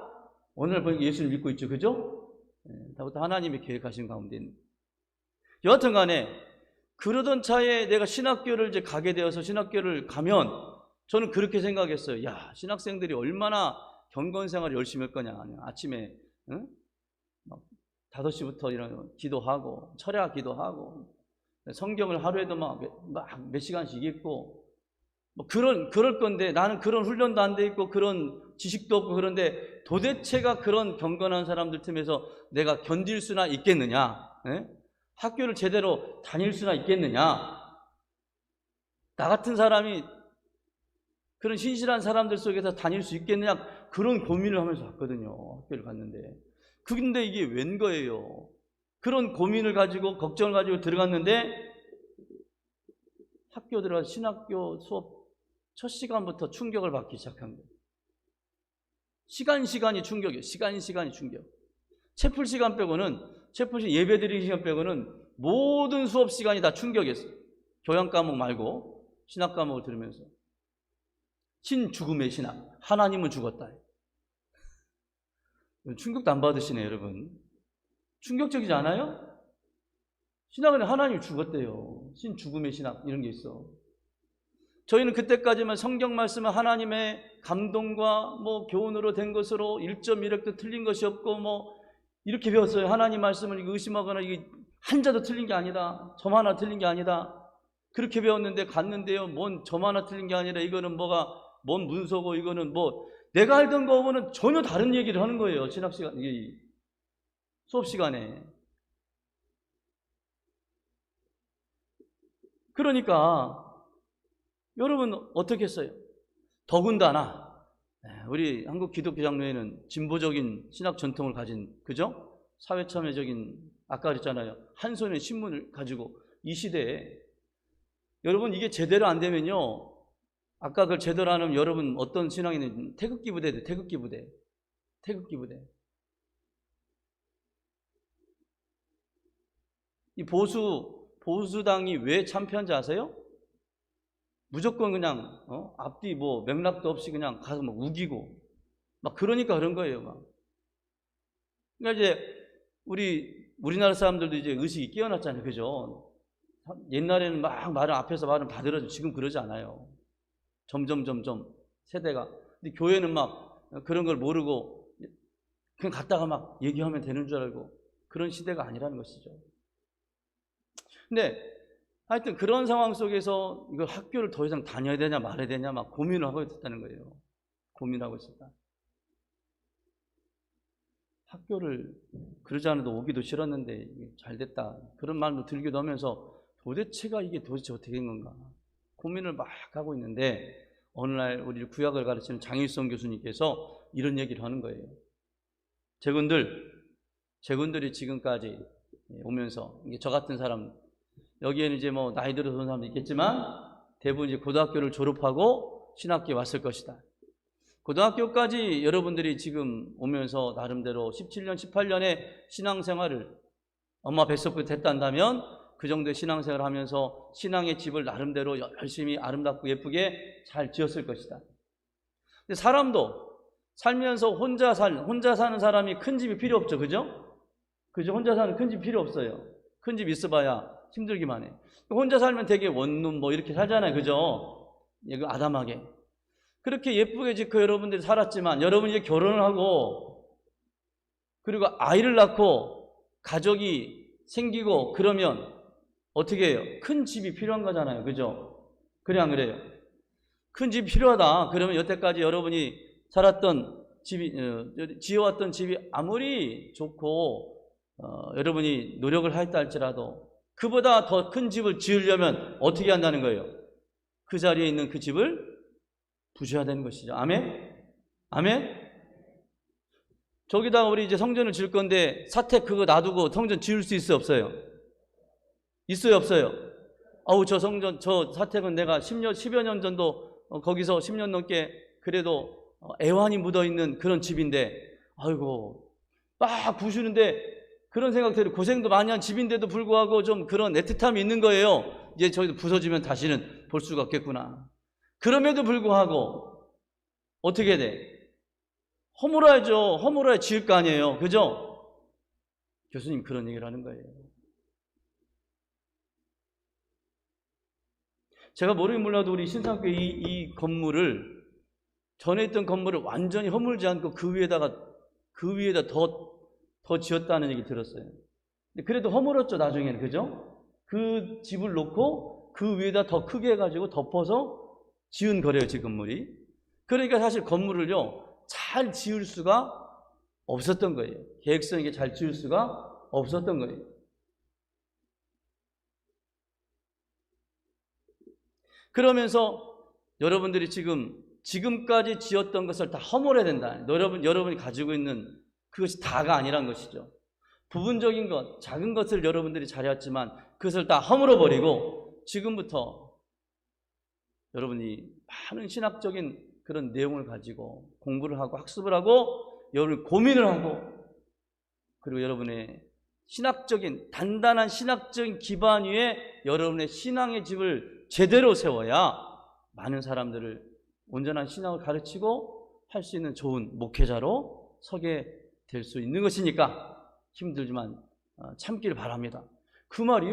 오늘 보니까 예수를 믿고 있죠. 그죠? 다부터 하나님이 계획하신 가운데 있는. 여하튼 간에 그러던 차에 내가 신학교를 이제 가게 되어서 신학교를 가면 저는 그렇게 생각했어요. 야, 신학생들이 얼마나 경건생활을 열심히 할 거냐. 아침에 5시부터 이런 기도하고 철야 기도하고 성경을 하루에도 막 몇 시간씩 읽고 뭐 그럴 건데, 나는 그런 훈련도 안 돼 있고 그런 지식도 없고, 그런데 도대체가 그런 경건한 사람들 틈에서 내가 견딜 수나 있겠느냐? 학교를 제대로 다닐 수나 있겠느냐? 나 같은 사람이 그런 신실한 사람들 속에서 다닐 수 있겠느냐? 그런 고민을 하면서 갔거든요. 학교를 갔는데. 근데 이게 웬 거예요? 그런 고민을 가지고 걱정을 가지고 들어갔는데 학교 들어가서 신학교 수업 첫 시간부터 충격을 받기 시작한 거예요. 시간이 충격이에요. 시간이 충격. 채플 시간 빼고는, 채플 예배 드리는 시간 빼고는 모든 수업 시간이 다 충격이었어요. 교양 과목 말고 신학 과목을 들으면서. 신죽음의 신학. 하나님은 죽었다. 충격도 안 받으시네요, 여러분. 충격적이지 않아요? 신학은 하나님이 죽었대요. 신죽음의 신학, 이런 게 있어. 저희는 그때까지만 성경 말씀은 하나님의 감동과 뭐 교훈으로 된 것으로 1.1획도 틀린 것이 없고 뭐 이렇게 배웠어요. 하나님 말씀을 의심하거나 이게 한자도 틀린 게 아니다, 점 하나 틀린 게 아니다, 그렇게 배웠는데 갔는데요, 뭔 점 하나 틀린 게 아니라 이거는 뭔 문서고 이거는 뭐 내가 알던 거하고는 전혀 다른 얘기를 하는 거예요. 신학 시간, 수업 시간에. 그러니까 여러분 어떻게 했어요? 더군다나 우리 한국 기독교 장로회는 진보적인 신학 전통을 가진, 그죠? 사회참여적인, 아까 그랬잖아요. 한 손에 신문을 가지고 이 시대에 여러분 이게 제대로 안 되면요. 아까 그걸 제대로 안 하면 여러분 어떤 신앙이 있는지 태극기 부대 돼. 태극기 부대. 태극기 부대. 이 보수당이 왜 참패한지 아세요? 무조건 그냥 앞뒤 뭐 맥락도 없이 그냥 가서 막 우기고 막 그러니까 그런 거예요. 막. 그러니까 이제 우리나라 사람들도 이제 의식이 깨어났잖아요. 그죠? 옛날에는 막 말을 앞에서 말은 다 들어줘. 지금 그러지 않아요. 점점 세대가. 근데 교회는 막 그런 걸 모르고 그냥 갔다가 막 얘기하면 되는 줄 알고 그런 시대가 아니라는 것이죠. 근데 하여튼 그런 상황 속에서 이걸 학교를 더 이상 다녀야 되냐 말아야 되냐 막 고민을 하고 있었다는 거예요. 고민하고 있었다. 학교를 그러지 않아도 오기도 싫었는데 잘 됐다. 그런 마음도 들기도 하면서 도대체가 이게 도대체 어떻게 된 건가 고민을 막 하고 있는데 어느 날 우리 구약을 가르치는 장일성 교수님께서 이런 얘기를 하는 거예요. 제군들이 지금까지 오면서 저 같은 사람, 여기에는 이제 뭐 나이 들어서 온 사람도 있겠지만 대부분 이제 고등학교를 졸업하고 신학교에 왔을 것이다. 고등학교까지 여러분들이 지금 오면서 나름대로 17년, 18년의 신앙생활을 엄마 뱃속부터 했단다면 그 정도의 신앙생활을 하면서 신앙의 집을 나름대로 열심히 아름답고 예쁘게 잘 지었을 것이다. 근데 사람도 살면서 혼자 사는 사람이 큰 집이 필요 없죠. 그죠? 혼자 사는 큰 집 필요 없어요. 큰 집 있어봐야 힘들기만 해. 혼자 살면 되게 원룸 뭐 이렇게 살잖아요. 그죠? 아담하게. 그렇게 예쁘게 짓고 여러분들이 살았지만 여러분이 이제 결혼을 하고 그리고 아이를 낳고 가족이 생기고 그러면 어떻게 해요? 큰 집이 필요한 거잖아요. 그죠? 그래 안 그래요? 큰 집이 필요하다. 그러면 여태까지 여러분이 살았던 집이 지어왔던 집이 아무리 좋고 여러분이 노력을 하였다 할지라도 그보다 더 큰 집을 지으려면 어떻게 한다는 거예요? 그 자리에 있는 그 집을 부셔야 되는 것이죠. 아멘? 아멘? 저기다가 우리 이제 성전을 지을 건데 사택 그거 놔두고 성전 지을 수 있어요? 없어요? 있어요? 없어요? 아우 저 성전 저 사택은 내가 10여 년 전도 거기서 10년 넘게 그래도 애환이 묻어있는 그런 집인데 아이고 막 부수는데 그런 생각 들고 고생도 많이 한 집인데도 불구하고 좀 그런 애틋함이 있는 거예요. 이제 저기도 부서지면 다시는 볼 수가 없겠구나. 그럼에도 불구하고 어떻게 돼? 허물어야죠. 허물어야 지을 거 아니에요. 그죠? 교수님 그런 얘기를 하는 거예요. 제가 모르긴 몰라도 우리 신상교회 이 건물을 전에 있던 건물을 완전히 허물지 않고 그 위에다 더 지었다는 얘기 들었어요. 그래도 허물었죠 나중에는. 그죠? 그 집을 놓고 그 위에다 더 크게 해가지고 덮어서 지은 거래요 지금 건물이. 그러니까 사실 건물을요 잘 지을 수가 없었던 거예요. 계획성 있게 잘 지을 수가 없었던 거예요. 그러면서 여러분들이 지금까지 지었던 것을 다 허물어야 된다. 여러분이 가지고 있는 그것이 다가 아니란 것이죠. 부분적인 것, 작은 것을 여러분들이 잘해왔지만 그것을 다 허물어버리고 지금부터 여러분이 많은 신학적인 그런 내용을 가지고 공부를 하고 학습을 하고 여러분이 고민을 하고 그리고 여러분의 단단한 신학적인 기반 위에 여러분의 신앙의 집을 제대로 세워야 많은 사람들을 온전한 신앙을 가르치고 할 수 있는 좋은 목회자로 서게 될 수 있는 것이니까 힘들지만 참기를 바랍니다. 그 말이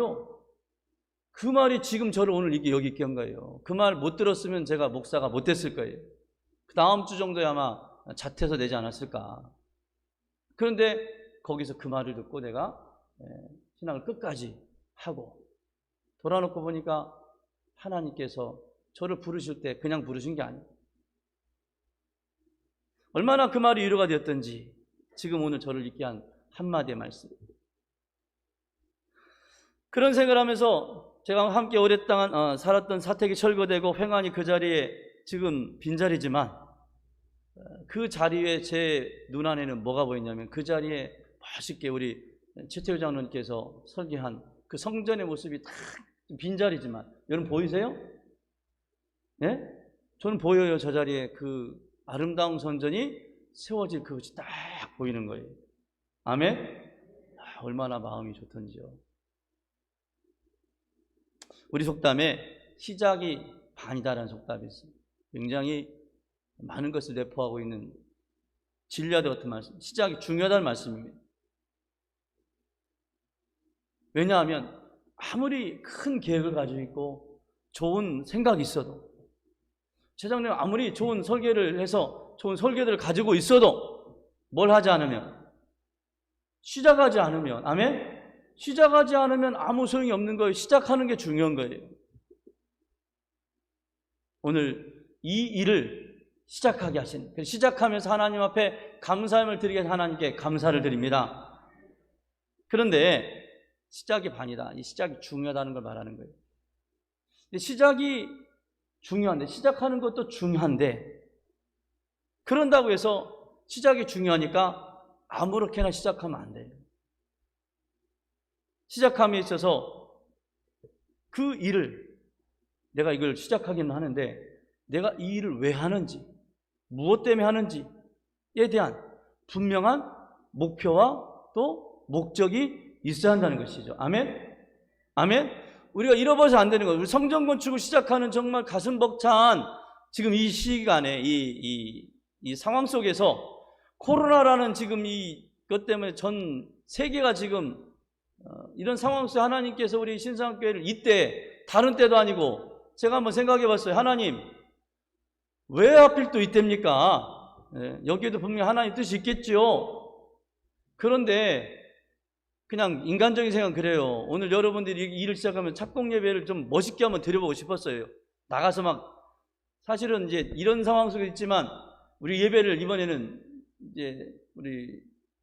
지금 저를 오늘 여기 있게 한 거예요. 그 말 못 들었으면 제가 목사가 못 됐을 거예요. 그 다음 주 정도에 아마 자퇴해서 내지 않았을까. 그런데 거기서 그 말을 듣고 내가 신앙을 끝까지 하고 돌아놓고 보니까 하나님께서 저를 부르실 때 그냥 부르신 게 아니에요. 얼마나 그 말이 위로가 되었던지 지금 오늘 저를 있게 한 한마디의 말씀. 그런 생각을 하면서 제가 함께 오랫동안 살았던 사택이 철거되고 횡하니 그 자리에 지금 빈자리지만 그 자리에 제 눈안에는 뭐가 보이냐면 그 자리에 멋있게 우리 최태우 장로님께서 설계한 그 성전의 모습이 딱 빈자리지만 여러분 보이세요? 예? 저는 보여요. 저 자리에 그 아름다운 성전이 세워질 그것이 딱 보이는 거예요. 아멘? 얼마나 마음이 좋던지요. 우리 속담에 시작이 반이다라는 속담이 있습니다. 굉장히 많은 것을 내포하고 있는 진리와도 같은 말씀, 시작이 중요하다는 말씀입니다. 왜냐하면 아무리 큰 계획을 가지고 있고 좋은 생각이 있어도, 최장님 아무리 좋은 설계를 해서 좋은 설계들을 가지고 있어도 뭘 하지 않으면, 시작하지 않으면, 아멘? 시작하지 않으면 아무 소용이 없는 거예요. 시작하는 게 중요한 거예요. 오늘 이 일을 시작하게 하신, 시작하면서 하나님 앞에 감사함을 드리게 해서 하나님께 감사를 드립니다. 그런데 시작이 반이다. 이 시작이 중요하다는 걸 말하는 거예요. 근데 시작이 중요한데, 시작하는 것도 중요한데, 그런다고 해서 시작이 중요하니까 아무렇게나 시작하면 안 돼요. 시작함에 있어서 그 일을, 내가 이걸 시작하기는 하는데 내가 이 일을 왜 하는지, 무엇 때문에 하는지에 대한 분명한 목표와 또 목적이 있어야 한다는 것이죠. 아멘? 아멘? 우리가 잃어버려서 안 되는 거예요. 우리 성전 건축을 시작하는 정말 가슴 벅찬 지금 이 시간에 이 상황 속에서 코로나라는 지금 이것 때문에 전 세계가 지금 이런 상황 속에 하나님께서 우리 신상교회를 이때, 다른 때도 아니고, 제가 한번 생각해 봤어요. 하나님, 왜 하필 또 이때입니까? 여기에도 분명히 하나님 뜻이 있겠죠. 그런데 그냥 인간적인 생각은 그래요. 오늘 여러분들이 일을 시작하면 착공 예배를 좀 멋있게 한번 드려보고 싶었어요. 나가서 막, 사실은 이제 이런 상황 속에 있지만 우리 예배를 이번에는 이제 우리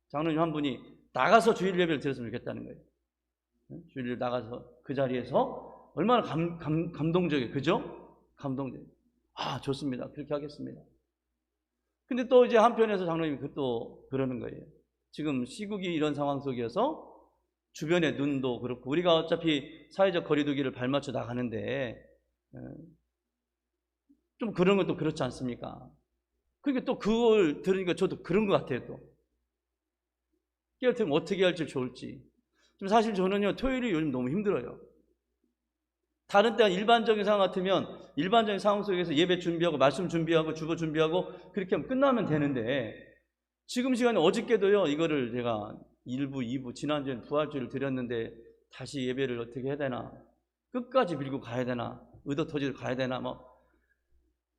장로님 한 분이 나가서 주일 예배를 드렸으면 좋겠다는 거예요. 주일 나가서 그 자리에서 얼마나 감동적이에요. 그죠? 감동적이에요. 아, 좋습니다. 그렇게 하겠습니다. 근데 또 이제 한편에서 장로님이 또 그러는 거예요. 지금 시국이 이런 상황 속이어서 주변의 눈도 그렇고, 우리가 어차피 사회적 거리두기를 발맞춰 나가는데 좀 그런 것도 그렇지 않습니까? 그러니까 또 그걸 들으니까 저도 그런 것 같아요. 또 깨어들면 어떻게 할지 좋을지. 좀 사실 저는요, 토요일이 요즘 너무 힘들어요. 다른 때는 일반적인 상황 같으면 일반적인 상황 속에서 예배 준비하고 말씀 준비하고 주보 준비하고 그렇게 하면 끝나면 되는데, 지금 시간에 어저께도요, 이거를 제가 1부, 2부, 지난주에 부활주를 드렸는데 다시 예배를 어떻게 해야 되나, 끝까지 밀고 가야 되나, 의도터지로 가야 되나, 뭐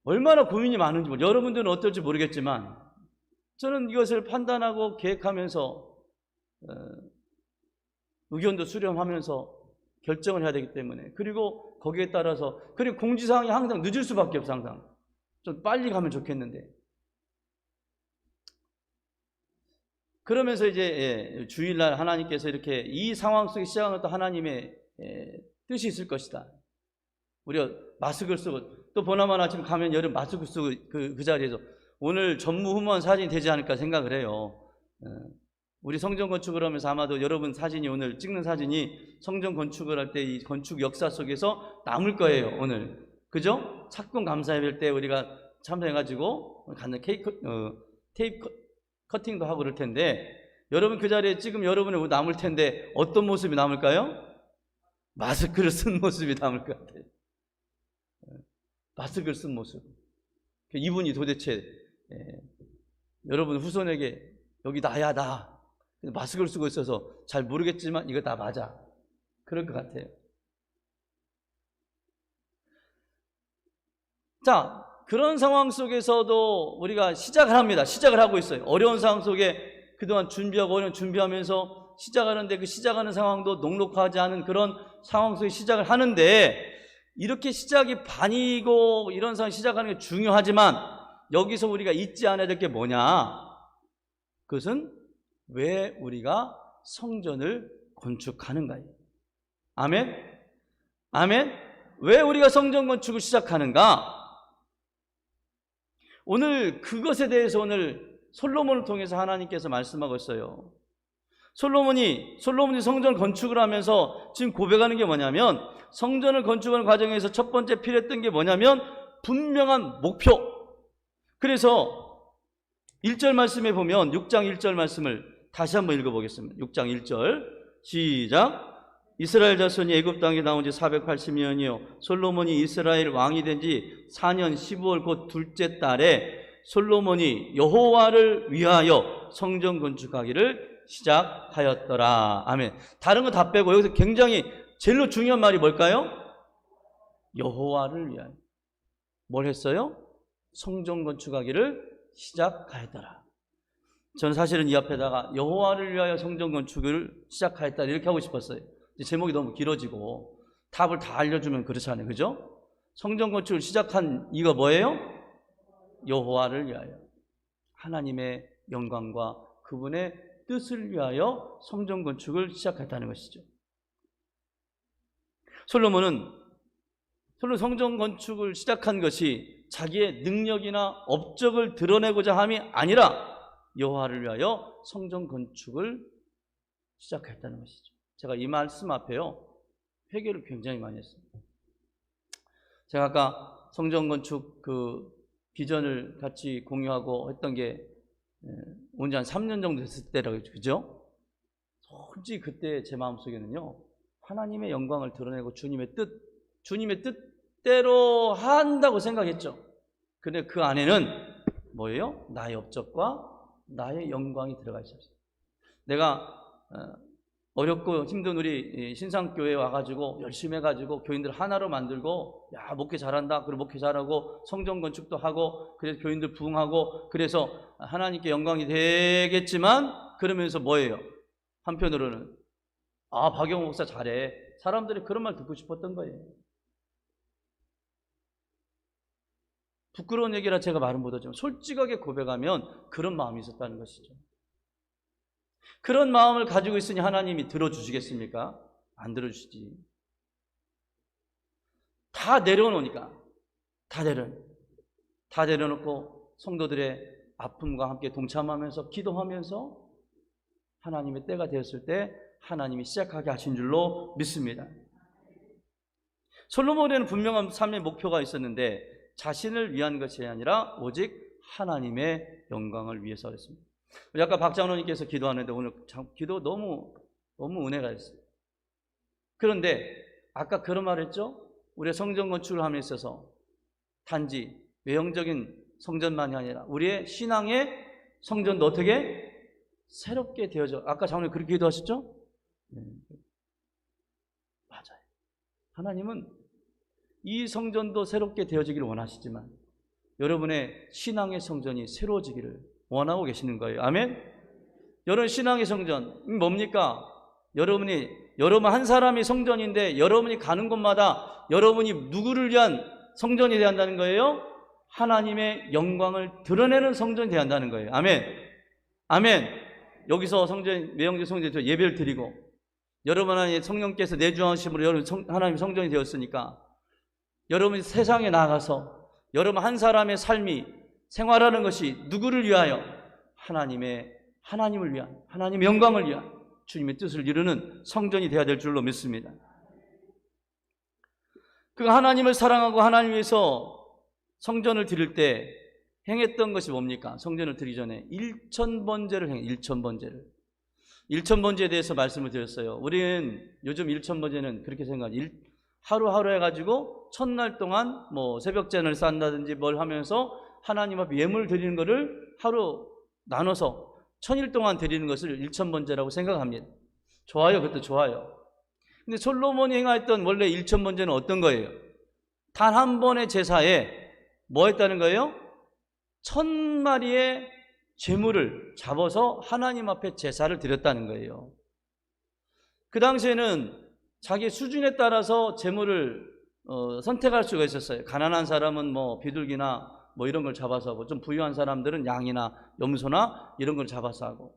얼마나 고민이 많은지, 여러분들은 어떨지 모르겠지만 저는 이것을 판단하고 계획하면서 의견도 수렴하면서 결정을 해야 되기 때문에, 그리고 거기에 따라서, 그리고 공지사항이 항상 늦을 수밖에 없어. 항상 좀 빨리 가면 좋겠는데. 그러면서 이제 주일날 하나님께서 이렇게 이 상황 속에 시작한 것도 하나님의 뜻이 있을 것이다. 우리가 마스크를 쓰고, 또 보나마나 지금 가면 여름 마스크 쓰고 그 자리에서 오늘 전무후무한 사진이 되지 않을까 생각을 해요. 우리 성전 건축을 하면서 아마도 여러분 사진이, 오늘 찍는 사진이 성전 건축을 할 때 이 건축 역사 속에서 남을 거예요. 오늘, 그죠? 착공 감사예배 때 우리가 참여해가지고 갖는 테이프 커팅도 하고 그럴 텐데, 여러분 그 자리에 지금 여러분의 남을 텐데 어떤 모습이 남을까요? 마스크를 쓴 모습이 남을 것 같아요. 마스크를 쓴 모습. 이분이 도대체 여러분 후손에게 여기 나야, 나 마스크를 쓰고 있어서 잘 모르겠지만 이거 다 맞아, 그럴 것 같아요. 자, 그런 상황 속에서도 우리가 시작을 합니다. 시작을 하고 있어요. 어려운 상황 속에 그동안 준비하면서 시작하는데, 그 시작하는 상황도 녹록하지 않은 그런 상황 속에 시작을 하는데, 이렇게 시작이 반이고 이런 상황 시작하는 게 중요하지만 여기서 우리가 잊지 않아야 될 게 뭐냐? 그것은 왜 우리가 성전을 건축하는가요? 아멘? 아멘? 왜 우리가 성전 건축을 시작하는가? 오늘 그것에 대해서 오늘 솔로몬을 통해서 하나님께서 말씀하고 있어요. 솔로몬이 성전 건축을 하면서 지금 고백하는 게 뭐냐면, 성전을 건축하는 과정에서 첫 번째 필요했던 게 뭐냐면 분명한 목표. 그래서 1절 말씀에 보면 6장 1절 말씀을 다시 한번 읽어보겠습니다. 6장 1절 시작. 이스라엘 자손이 애굽 땅에 나온 지 480년이요 솔로몬이 이스라엘 왕이 된 지 4년 15월 곧 둘째 달에 솔로몬이 여호와를 위하여 성전 건축하기를 시작하였더라. 아멘. 다른 거 다 빼고 여기서 굉장히 제일 중요한 말이 뭘까요? 여호와를 위하여. 뭘 했어요? 성전 건축하기를 시작하였더라. 저는 사실은 이 앞에다가 여호와를 위하여 성전 건축을 시작하였다 이렇게 하고 싶었어요. 제목이 너무 길어지고 답을 다 알려주면 그렇잖아요. 그죠? 성전 건축을 시작한 이유가 뭐예요? 여호와를 위하여, 하나님의 영광과 그분의 뜻을 위하여 성전 건축을 시작했다는 것이죠. 솔로몬은 성전 건축을 시작한 것이 자기의 능력이나 업적을 드러내고자 함이 아니라 여호와를 위하여 성전 건축을 시작했다는 것이죠. 제가 이 말씀 앞에요 회개를 굉장히 많이 했어요. 제가 아까 성전 건축 그 비전을 같이 공유하고 했던 게 온지 한 3년 정도 됐을 때라고 했죠. 그죠? 솔직히 그때 제 마음속에는요 하나님의 영광을 드러내고 주님의 뜻대로 한다고 생각했죠. 근데 그 안에는 뭐예요? 나의 업적과 나의 영광이 들어가 있었어요. 내가 어렵고 힘든 우리 신상교회에 와가지고 열심히 해가지고 교인들 하나로 만들고, 야 목회 잘한다, 그리고 목회 잘하고 성전 건축도 하고, 그래서 교인들 부흥하고, 그래서 하나님께 영광이 되겠지만 그러면서 뭐예요? 한편으로는 박영호 목사 잘해, 사람들이 그런 말 듣고 싶었던 거예요. 부끄러운 얘기라 제가 말은 못하지만 솔직하게 고백하면 그런 마음이 있었다는 것이죠. 그런 마음을 가지고 있으니 하나님이 들어주시겠습니까? 안 들어주시지. 다 내려놓으니까 다 내려놓고 성도들의 아픔과 함께 동참하면서 기도하면서 하나님의 때가 되었을 때 하나님이 시작하게 하신 줄로 믿습니다. 솔로몬에는 분명한 삶의 목표가 있었는데 자신을 위한 것이 아니라 오직 하나님의 영광을 위해서 했습니다. 우리 아까 박장로님께서 기도하는데 오늘 기도 너무 은혜가 있어요. 그런데 아까 그런 말 했죠? 우리의 성전 건축을 함에 있어서 단지 외형적인 성전만이 아니라 우리의 신앙의 성전도 어떻게 새롭게 되어져. 아까 장로님 그렇게 기도하셨죠? 네. 맞아요. 하나님은 이 성전도 새롭게 되어지기를 원하시지만 여러분의 신앙의 성전이 새로워지기를 원하고 계시는 거예요. 아멘? 여러분 신앙의 성전 뭡니까? 여러분 한 사람이 성전인데 여러분이 가는 곳마다 여러분이 누구를 위한 성전이 되어야 한다는 거예요? 하나님의 영광을 드러내는 성전이 되어야 한다는 거예요. 아멘? 아멘? 여기서 외형적 성전에서 예배를 드리고 여러분 안에 성령께서 내주하심으로 여러분 하나님 성전이 되었으니까 여러분이 세상에 나가서 여러분 한 사람의 삶이 생활하는 것이 누구를 위하여? 하나님을 위한, 하나님의 영광을 위한 주님의 뜻을 이루는 성전이 되어야 될 줄로 믿습니다. 그 하나님을 사랑하고 하나님 위해서 성전을 드릴 때 행했던 것이 뭡니까? 성전을 드리기 전에 1000번제를 행해요. 1000번제를. 1000번제에 대해서 말씀을 드렸어요. 우리는 요즘 1000번제는 그렇게 생각해요. 하루하루 해가지고 첫날 동안 뭐 새벽제를 쌓는다든지 뭘 하면서 하나님 앞에 예물을 드리는 것을 하루 나눠서 1000일 동안 드리는 것을 1000번제라고 생각합니다. 좋아요. 그것도 좋아요. 근데 솔로몬이 행하였던 원래 1000번제는 어떤 거예요? 단 한 번의 제사에 뭐 했다는 거예요? 1000마리의 제물을 잡아서 하나님 앞에 제사를 드렸다는 거예요. 그 당시에는 자기 수준에 따라서 제물을 선택할 수가 있었어요. 가난한 사람은 뭐 비둘기나 뭐 이런 걸 잡아서 하고, 좀 부유한 사람들은 양이나 염소나 이런 걸 잡아서 하고.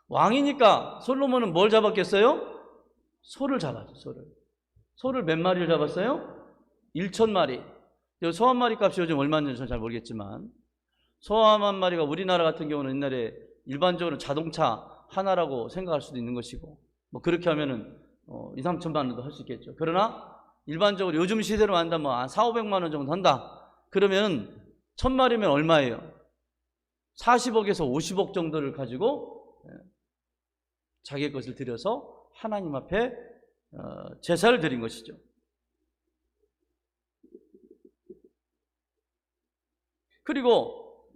왕이니까 솔로몬은 뭘 잡았겠어요? 소를 잡았죠. 소를 몇 마리를 잡았어요? 1000마리. 소 한 마리 값이 요즘 얼마인지 저는 잘 모르겠지만 소 한 마리가 우리나라 같은 경우는 옛날에 일반적으로 자동차 하나라고 생각할 수도 있는 것이고, 뭐 그렇게 하면은 2, 3천만 원도 할 수 있겠죠. 그러나 일반적으로 요즘 시대로 한다면 한 4, 500만 원 정도 한다. 그러면 1000마리면 얼마예요? 40억에서 50억 정도를 가지고 자기의 것을 들여서 하나님 앞에 제사를 드린 것이죠. 그리고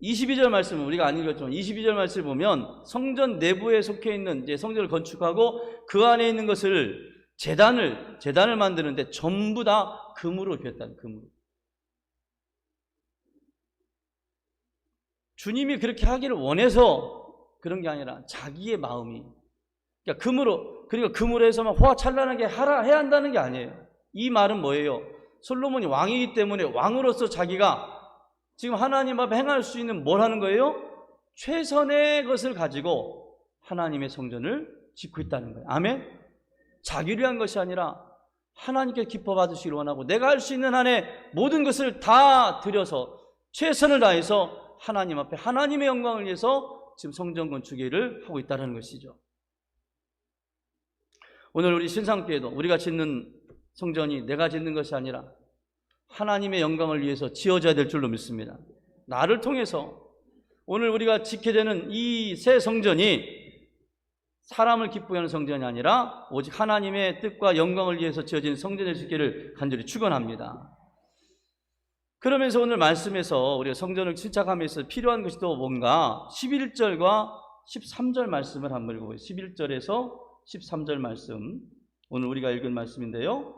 22절 말씀은 우리가 안 읽었지만 22절 말씀을 보면 성전 내부에 속해 있는 이제 성전을 건축하고 그 안에 있는 것을 제단을 만드는데 전부 다 금으로 입혔다는, 금으로. 주님이 그렇게 하기를 원해서 그런 게 아니라 자기의 마음이, 그러니까 금으로 해서 막 호화찬란하게 해야 한다는 게 아니에요. 이 말은 뭐예요? 솔로몬이 왕이기 때문에 왕으로서 자기가 지금 하나님 앞에 행할 수 있는 뭘 하는 거예요? 최선의 것을 가지고 하나님의 성전을 짓고 있다는 거예요. 아멘? 자기를 위한 것이 아니라 하나님께 기뻐 받으시길 원하고 내가 할 수 있는 한에 모든 것을 다 들여서 최선을 다해서 하나님 앞에 하나님의 영광을 위해서 지금 성전 건축 일을 하고 있다는 것이죠. 오늘 우리 신상교회도 우리가 짓는 성전이 내가 짓는 것이 아니라 하나님의 영광을 위해서 지어져야 될 줄로 믿습니다. 나를 통해서 오늘 우리가 짓게 되는 이 새 성전이 사람을 기쁘게 하는 성전이 아니라 오직 하나님의 뜻과 영광을 위해서 지어진 성전일 수 있기를 간절히 축원합니다. 그러면서 오늘 말씀에서 우리가 성전을 시작하면서 필요한 것이 또 뭔가 11절과 13절 말씀을 한번 읽어보세요. 11절에서 13절 말씀, 오늘 우리가 읽은 말씀인데요.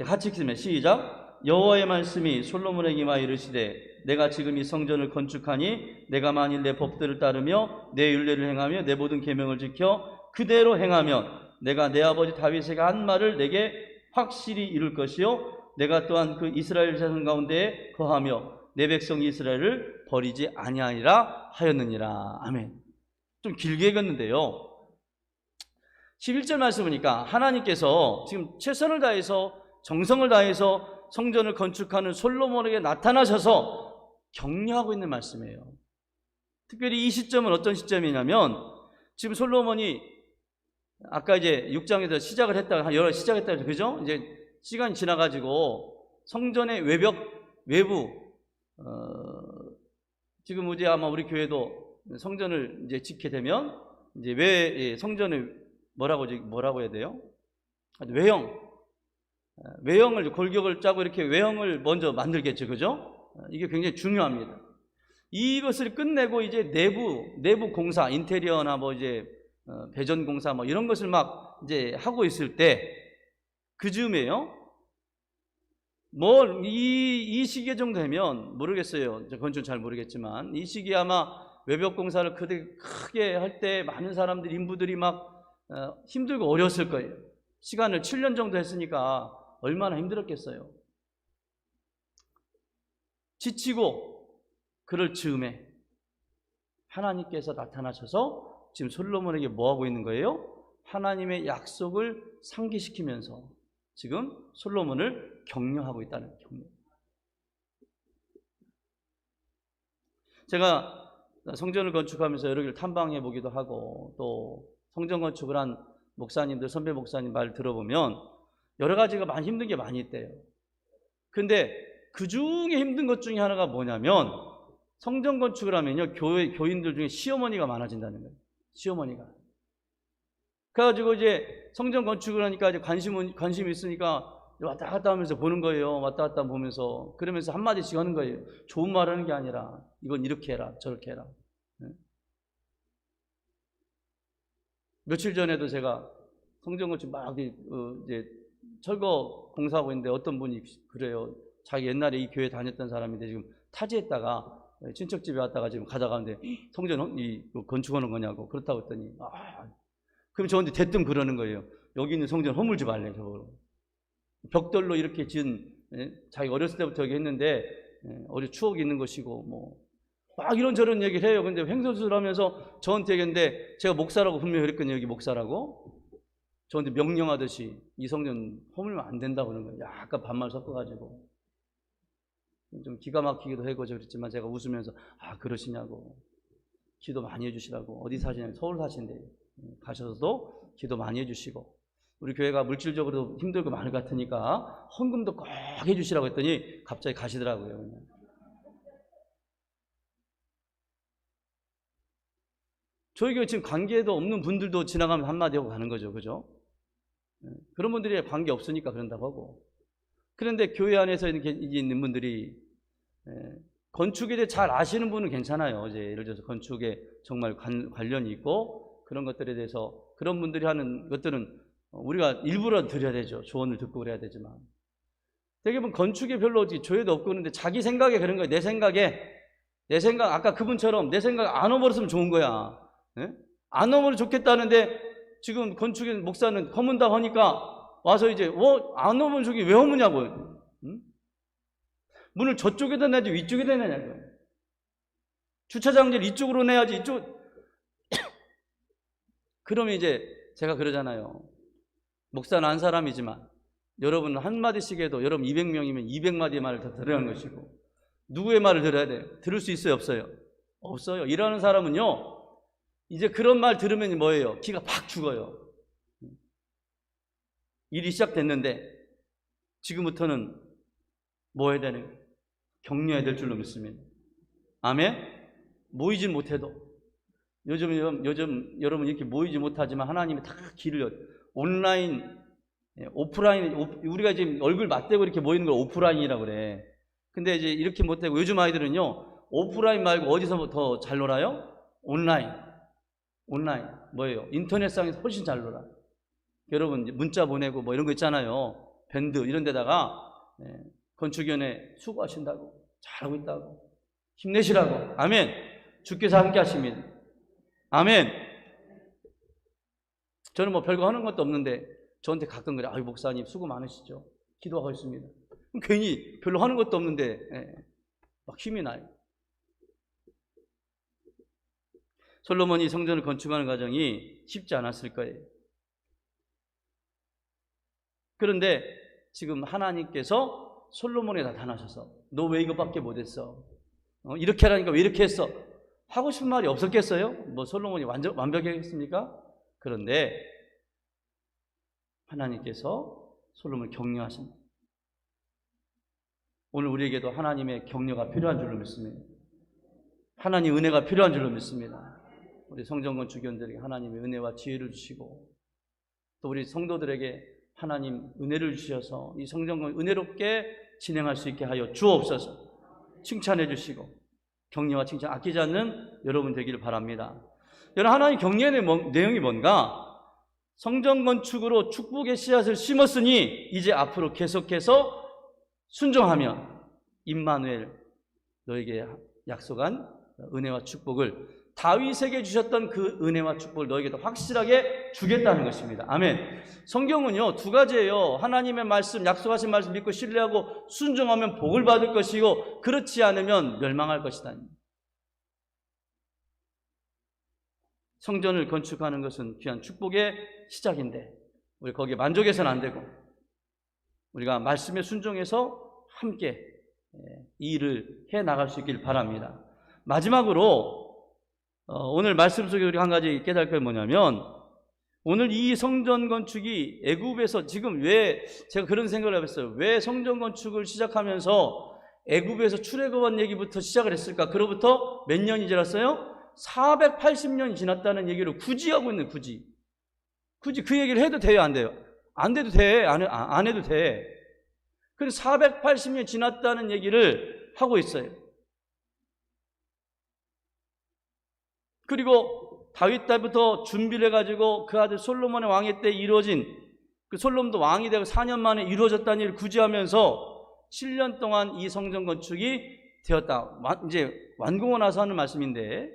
같이 읽으면 시작. 여호와의 말씀이 솔로몬에게 임하여 이르시되 내가 지금 이 성전을 건축하니 내가 만일 내 법들을 따르며 내 율례를 행하며 내 모든 계명을 지켜 그대로 행하면 내가 내 아버지 다윗에게 한 말을 내게 확실히 이룰 것이요 내가 또한 그 이스라엘 자손 가운데에 거하며 내 백성 이스라엘을 버리지 아니하리라 하였느니라. 아멘. 좀 길게 읽었는데요, 11절 말씀 보니까 하나님께서 지금 최선을 다해서 정성을 다해서 성전을 건축하는 솔로몬에게 나타나셔서 격려하고 있는 말씀이에요. 특별히 이 시점은 어떤 시점이냐면 지금 솔로몬이 아까 이제 6장에서 시작을 했다가 여러 시작했다 그죠? 이제 시간이 지나가지고 성전의 외부 지금 이제 아마 우리 교회도 성전을 이제 짓게 되면 이제 왜 성전을 뭐라고 해야 돼요? 외형을 골격을 짜고 이렇게 외형을 먼저 만들겠죠, 그죠? 이게 굉장히 중요합니다. 이것을 끝내고 이제 내부 공사, 인테리어나 뭐 이제 배전 공사 뭐 이런 것을 막 이제 하고 있을 때 그 즈음에요. 이 시기에 정도 되면 모르겠어요. 건축 잘 모르겠지만 이 시기에 아마 외벽 공사를 크게 할 때 많은 사람들이 인부들이 막 힘들고 어려웠을 거예요. 시간을 7년 정도 했으니까 얼마나 힘들었겠어요. 지치고 그럴 즈음에 하나님께서 나타나셔서 지금 솔로몬에게 뭐하고 있는 거예요? 하나님의 약속을 상기시키면서 지금 솔로몬을 격려하고 있다는 격려. 제가 성전을 건축하면서 여러 개를 탐방해 보기도 하고 또 성전 건축을 한 목사님들, 선배 목사님 말 들어보면 여러 가지가 많이 힘든 게 많이 있대요. 근데 그 중에 힘든 것 중에 하나가 뭐냐면 성전 건축을 하면요, 교인들 중에 시어머니가 많아진다는 거예요. 시어머니가. 그래가지고 이제 성전 건축을 하니까 이제 관심이 있으니까 왔다 갔다 하면서 보는 거예요. 왔다 갔다 보면서. 그러면서 한마디씩 하는 거예요. 좋은 말 하는 게 아니라 이건 이렇게 해라, 저렇게 해라. 며칠 전에도 제가 성전 건축 막 이제 철거 공사하고 있는데 어떤 분이 그래요. 자기 옛날에 이 교회 다녔던 사람인데 지금 타지했다가 친척집에 왔다가 지금 가져가는데 성전 건축하는 거냐고 그렇다고 했더니 그럼 저한테 대뜸 그러는 거예요. 여기 있는 성전 허물지 말래 저거로. 벽돌로 이렇게 지은 자기 어렸을 때부터 여기 했는데 어릴 추억이 있는 것이고 뭐 막 이런저런 얘기를 해요. 근데 횡설수설하면서 저한테 얘기했는데 제가 목사라고 분명히 그랬거든요. 여기 목사라고 저한테 명령하듯이 이 성전 허물면 안 된다고 그러는 거예요. 약간 반말 섞어가지고 좀 기가 막히기도 하고 그랬지만 제가 웃으면서 그러시냐고, 기도 많이 해주시라고. 어디 사시냐고, 서울 사신대요. 가셔서도 기도 많이 해주시고, 우리 교회가 물질적으로 힘들고 많을 것 같으니까 헌금도 꼭 해주시라고 했더니 갑자기 가시더라고요. 그냥. 저희 교회 지금 관계도 없는 분들도 지나가면 한마디 하고 가는 거죠. 그죠? 그런 분들이 관계 없으니까 그런다고 하고. 그런데 교회 안에서 있는 분들이 건축에 대해 잘 아시는 분은 괜찮아요. 이제 예를 들어서 건축에 정말 관련이 있고 그런 것들에 대해서 그런 분들이 하는 것들은 우리가 일부러 드려야 되죠. 조언을 듣고 그래야 되지만. 대개는 건축에 별로 조회도 없고 그런데 자기 생각에 그런 거예요. 내 생각, 아까 그분처럼 내 생각 안 오버렸으면 좋은 거야. 안 오버면 좋겠다는데 지금 건축의 목사는 허문다 하니까 와서 이제 안 오면 저기 왜 허무냐고. 문을 저쪽에다 내야지 위쪽에다 내냐고. 주차장지를 이쪽으로 내야지 이쪽. 그러면 이제 제가 그러잖아요. 목사는 한 사람이지만 여러분 한마디씩 해도 여러분 200명이면 200마디의 말을 다 들으라는 것이고, 누구의 말을 들어야 돼요? 들을 수 있어요? 없어요? 없어요. 일하는 사람은요, 이제 그런 말 들으면 뭐예요? 기가 팍 죽어요. 일이 시작됐는데 지금부터는 뭐 해야 되는 거예요? 격려해야 될 줄로 믿습니다. 아멘? 모이진 못해도 요즘 여러분 이렇게 모이지 못하지만 하나님이 다 길을 온라인, 오프라인, 우리가 지금 얼굴 맞대고 이렇게 모이는 걸 오프라인이라고 그래. 근데 이제 이렇게 못되고 요즘 아이들은요, 오프라인 말고 어디서 더 잘 놀아요? 온라인 뭐예요? 인터넷상에서 훨씬 잘 놀아. 여러분 문자 보내고 뭐 이런 거 있잖아요. 밴드 이런 데다가 건축위원회 수고하신다고, 잘하고 있다고, 힘내시라고. 아멘. 주께서 함께 하십니다. 아멘. 저는 뭐 별거 하는 것도 없는데 저한테 가끔 그래. 목사님 수고 많으시죠? 기도하고 있습니다. 괜히 별로 하는 것도 없는데 막 힘이 나요. 솔로몬이 성전을 건축하는 과정이 쉽지 않았을 거예요. 그런데 지금 하나님께서 솔로몬에 나타나셔서 너 왜 이것밖에 못했어? 이렇게 하라니까 왜 이렇게 했어? 하고 싶은 말이 없었겠어요? 뭐 솔로몬이 완벽했겠습니까? 그런데 하나님께서 솔로몬을 격려하십니다. 오늘 우리에게도 하나님의 격려가 필요한 줄로 믿습니다. 하나님 은혜가 필요한 줄로 믿습니다. 우리 성전 건축위원들에게 하나님의 은혜와 지혜를 주시고 또 우리 성도들에게 하나님 은혜를 주셔서 이 성전을 은혜롭게 진행할 수 있게 하여 주옵소서. 칭찬해 주시고 격려와 칭찬 아끼지 않는 여러분 되기를 바랍니다. 여러분, 하나님 격려의 내용이 뭔가? 성전 건축으로 축복의 씨앗을 심었으니 이제 앞으로 계속해서 순종하면 임마누엘 너에게 약속한 은혜와 축복을, 다윗에게 주셨던 그 은혜와 축복을 너에게도 확실하게 주겠다는 것입니다. 아멘. 성경은요, 두 가지예요. 하나님의 말씀, 약속하신 말씀 믿고 신뢰하고 순종하면 복을 받을 것이고, 그렇지 않으면 멸망할 것이다. 성전을 건축하는 것은 귀한 축복의 시작인데 우리 거기에 만족해서는 안 되고 우리가 말씀에 순종해서 함께 이 일을 해 나갈 수 있길 바랍니다. 마지막으로 오늘 말씀 속에 우리가 한 가지 깨달을 게 뭐냐면, 오늘 이 성전 건축이 애굽에서 지금 왜 제가 그런 생각을 해봤어요. 왜 성전 건축을 시작하면서 애굽에서 출애굽한 얘기부터 시작을 했을까? 그로부터 몇 년이 지났어요? 480년이 지났다는 얘기를 굳이 하고 있는, 굳이 그 얘기를 해도 돼요, 안 돼요? 안 돼도 돼. 안 해도 돼. 그래서 480년 지났다는 얘기를 하고 있어요. 그리고 다윗 때부터 준비를 해가지고 그 아들 솔로몬의 왕위 때 이루어진, 그 솔로몬도 왕이 되고 4년 만에 이루어졌다는 일을 굳이 하면서 7년 동안 이 성전 건축이 되었다. 이제 완공하고 나서 하는 말씀인데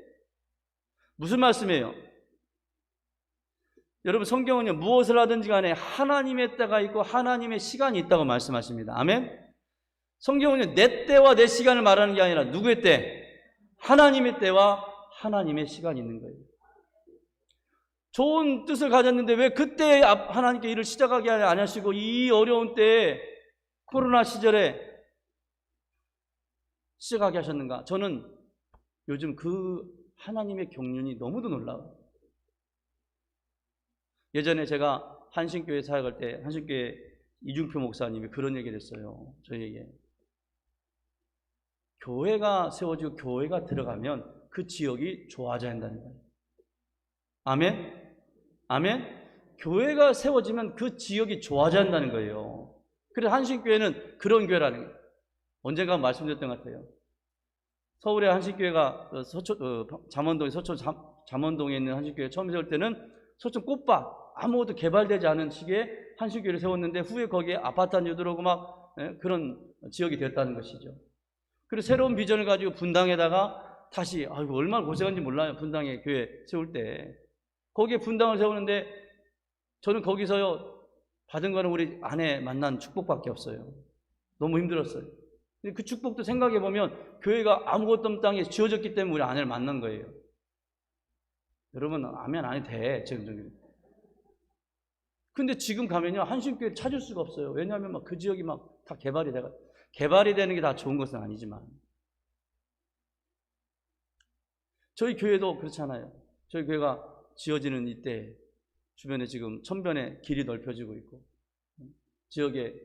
무슨 말씀이에요? 여러분, 성경은요, 무엇을 하든지 간에 하나님의 때가 있고 하나님의 시간이 있다고 말씀하십니다. 아멘? 성경은요, 내 때와 내 시간을 말하는 게 아니라 누구의 때? 하나님의 때와 하나님의 시간이 있는 거예요. 좋은 뜻을 가졌는데 왜 그때 하나님께 일을 시작하게 안 하시고 이 어려운 때에, 코로나 시절에 시작하게 하셨는가? 저는 요즘 그 하나님의 경륜이 너무도 놀라워요. 예전에 제가 한신교회 사역할 때 한신교회 이중표 목사님이 그런 얘기를 했어요. 저희에게. 교회가 세워지고 교회가 들어가면 그 지역이 좋아져야 한다는 거예요. 아멘? 아멘? 교회가 세워지면 그 지역이 좋아져야 한다는 거예요. 그래서 한신교회는 그런 교회라는 거예요. 언젠가 말씀드렸던 것 같아요. 서울의 한신교회가 잠원동에 잠원동에 있는 한신교회 처음 세울 때는 서촌 꽃밭 아무것도 개발되지 않은 시기에 한신교회를 세웠는데 후에 거기에 아파트 한 주 들어오고 막 그런 지역이 됐다는 것이죠. 그리고 새로운 비전을 가지고 분당에다가 다시 아이고 얼마나 고생한지 몰라요. 분당에 교회 세울 때 거기에 분당을 세우는데 저는 거기서요 받은 거는 우리 아내 만난 축복밖에 없어요. 너무 힘들었어요. 근데 그 축복도 생각해 보면 교회가 아무것도 없는 땅에 지어졌기 때문에 우리 아내를 만난 거예요. 여러분 아멘 안 해도 돼. 지금. 근데 지금 가면요 한신교회 찾을 수가 없어요. 왜냐하면 막 그 지역이 막 다 개발이 되는 게 다 좋은 것은 아니지만 저희 교회도 그렇잖아요. 저희 교회가 지어지는 이때 주변에 지금 천변에 길이 넓혀지고 있고 지역에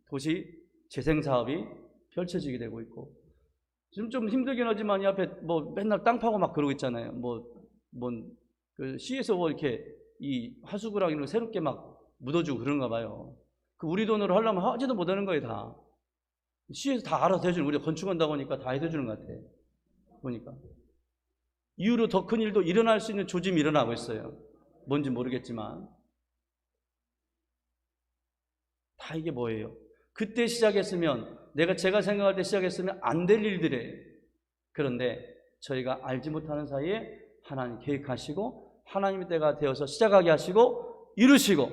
도시 재생 사업이 펼쳐지게 되고 있고 지금 좀 힘들긴 하지만 이 앞에 뭐 맨날 땅 파고 막 그러고 있잖아요. 그 시에서 뭐 이렇게 이 하수구랑 이런 거 새롭게 막 묻어주고 그런가 봐요. 그 우리 돈으로 하려면 하지도 못하는 거예요 다. 시에서 다 알아서 해주는 우리가 건축한다고 하니까 다 해주는 것 같아. 보니까 이후로 더 큰 일도 일어날 수 있는 조짐이 일어나고 있어요. 뭔지 모르겠지만 다 이게 뭐예요? 그때 시작했으면 제가 생각할 때 시작했으면 안 될 일들이에요. 그런데 저희가 알지 못하는 사이에 하나님 계획하시고 하나님의 때가 되어서 시작하게 하시고 이루시고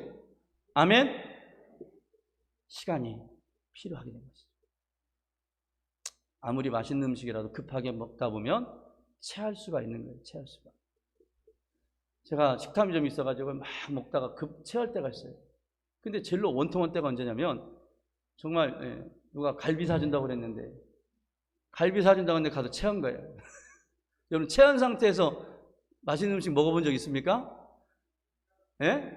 아멘. 시간이 필요하게 된 것이죠. 아무리 맛있는 음식이라도 급하게 먹다 보면 체할 수가 있는 거예요. 체할 수가. 제가 식탐이 좀 있어가지고 막 먹다가 급 체할 때가 있어요. 근데 제일로 원통한 때가 언제냐면 정말 누가 갈비 사준다고 그랬는데 갈비 사준다고 했는데 가서 체한 거예요. 여러분 체한 상태에서 맛있는 음식 먹어본 적 있습니까? 예?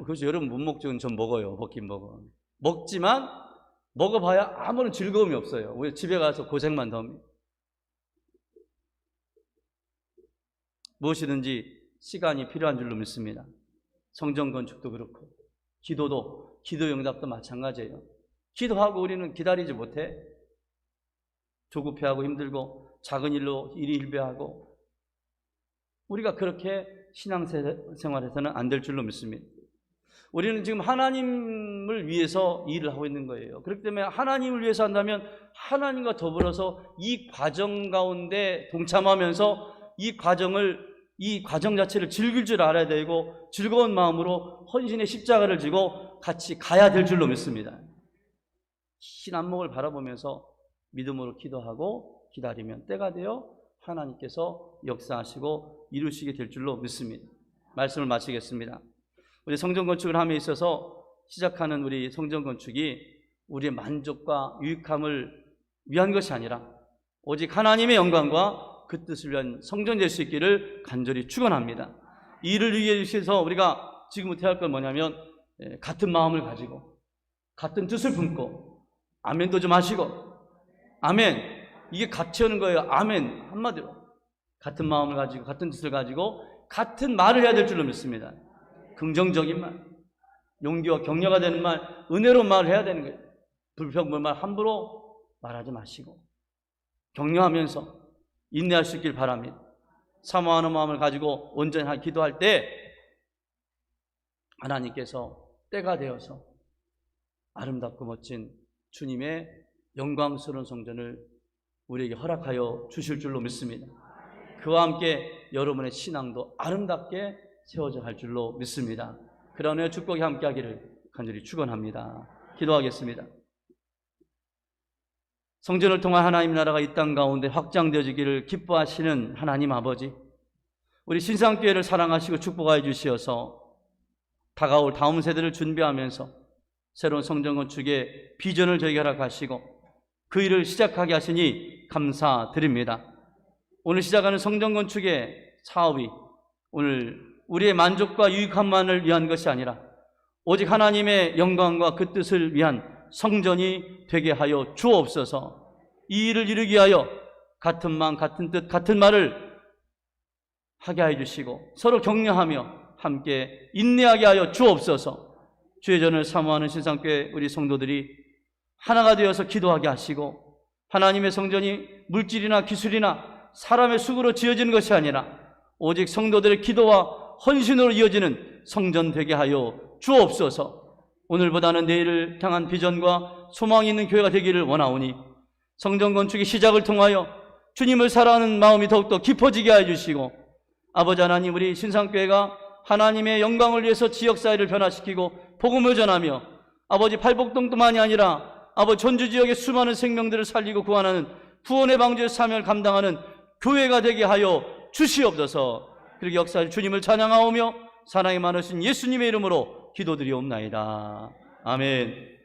그래서 여러분 못 먹죠. 전 먹어요. 먹긴 먹어. 먹지만 먹어봐야 아무런 즐거움이 없어요. 왜 집에 가서 고생만 더 합니다. 무엇이든지 시간이 필요한 줄로 믿습니다. 성전 건축도 그렇고 기도 응답도 마찬가지예요. 기도하고 우리는 기다리지 못해. 조급해하고 힘들고 작은 일로 일이 일배하고 우리가 그렇게 신앙생활에서는 안 될 줄로 믿습니다. 우리는 지금 하나님을 위해서 일을 하고 있는 거예요. 그렇기 때문에 하나님을 위해서 한다면 하나님과 더불어서 이 과정 가운데 동참하면서 이 과정 자체를 즐길 줄 알아야 되고 즐거운 마음으로 헌신의 십자가를 지고 같이 가야 될 줄로 믿습니다. 흰 안목을 바라보면서 믿음으로 기도하고 기다리면 때가 되어 하나님께서 역사하시고 이루시게 될 줄로 믿습니다. 말씀을 마치겠습니다. 우리 성전 건축을 함에 있어서 시작하는 우리 성전 건축이 우리의 만족과 유익함을 위한 것이 아니라 오직 하나님의 영광과 그 뜻을 위한 성전 될 수 있기를 간절히 축원합니다. 이 일을 위해서 우리가 지금부터 할 건 뭐냐면 같은 마음을 가지고 같은 뜻을 품고 아멘도 좀 하시고 아멘. 이게 같이 하는 거예요. 아멘. 한마디로 같은 마음을 가지고 같은 뜻을 가지고 같은 말을 해야 될 줄로 믿습니다. 긍정적인 말, 용기와 격려가 되는 말, 은혜로운 말을 해야 되는 거예요. 불평불만 말 함부로 말하지 마시고 격려하면서 인내할 수 있길 바랍니다. 사모하는 마음을 가지고 온전히 기도할 때 하나님께서 때가 되어서 아름답고 멋진 주님의 영광스러운 성전을 우리에게 허락하여 주실 줄로 믿습니다. 그와 함께 여러분의 신앙도 아름답게 세워져 갈 줄로 믿습니다. 그런 은혜의 축복이 함께 하기를 간절히 축원합니다. 기도하겠습니다. 성전을 통한 하나님 나라가 이 땅 가운데 확장되어지기를 기뻐하시는 하나님 아버지, 우리 신상교회를 사랑하시고 축복하여 주시어서 다가올 다음 세대를 준비하면서 새로운 성전 건축의 비전을 저에게 허락하시고 그 일을 시작하게 하시니 감사드립니다. 오늘 시작하는 성전 건축의 사업이 오늘 우리의 만족과 유익함만을 위한 것이 아니라 오직 하나님의 영광과 그 뜻을 위한 성전이 되게 하여 주옵소서. 이 일을 이루기 위하여 같은 마음, 같은 뜻, 같은 말을 하게 해주시고 서로 격려하며 함께 인내하게 하여 주옵소서. 주의 전을 사모하는 신상교회 우리 성도들이 하나가 되어서 기도하게 하시고 하나님의 성전이 물질이나 기술이나 사람의 수고로 지어지는 것이 아니라 오직 성도들의 기도와 헌신으로 이어지는 성전 되게 하여 주옵소서. 오늘보다는 내일을 향한 비전과 소망이 있는 교회가 되기를 원하오니 성전 건축의 시작을 통하여 주님을 사랑하는 마음이 더욱더 깊어지게 해주시고 아버지 하나님, 우리 신상교회가 하나님의 영광을 위해서 지역사회를 변화시키고 복음을 전하며 아버지 팔복동뿐만이 아니라 아버지 전주 지역의 수많은 생명들을 살리고 구원하는 구원의 방주의 사명을 감당하는 교회가 되게 하여 주시옵소서. 그렇게 역사할 주님을 찬양하오며 사랑이 많으신 예수님의 이름으로 기도드리옵나이다. 아멘.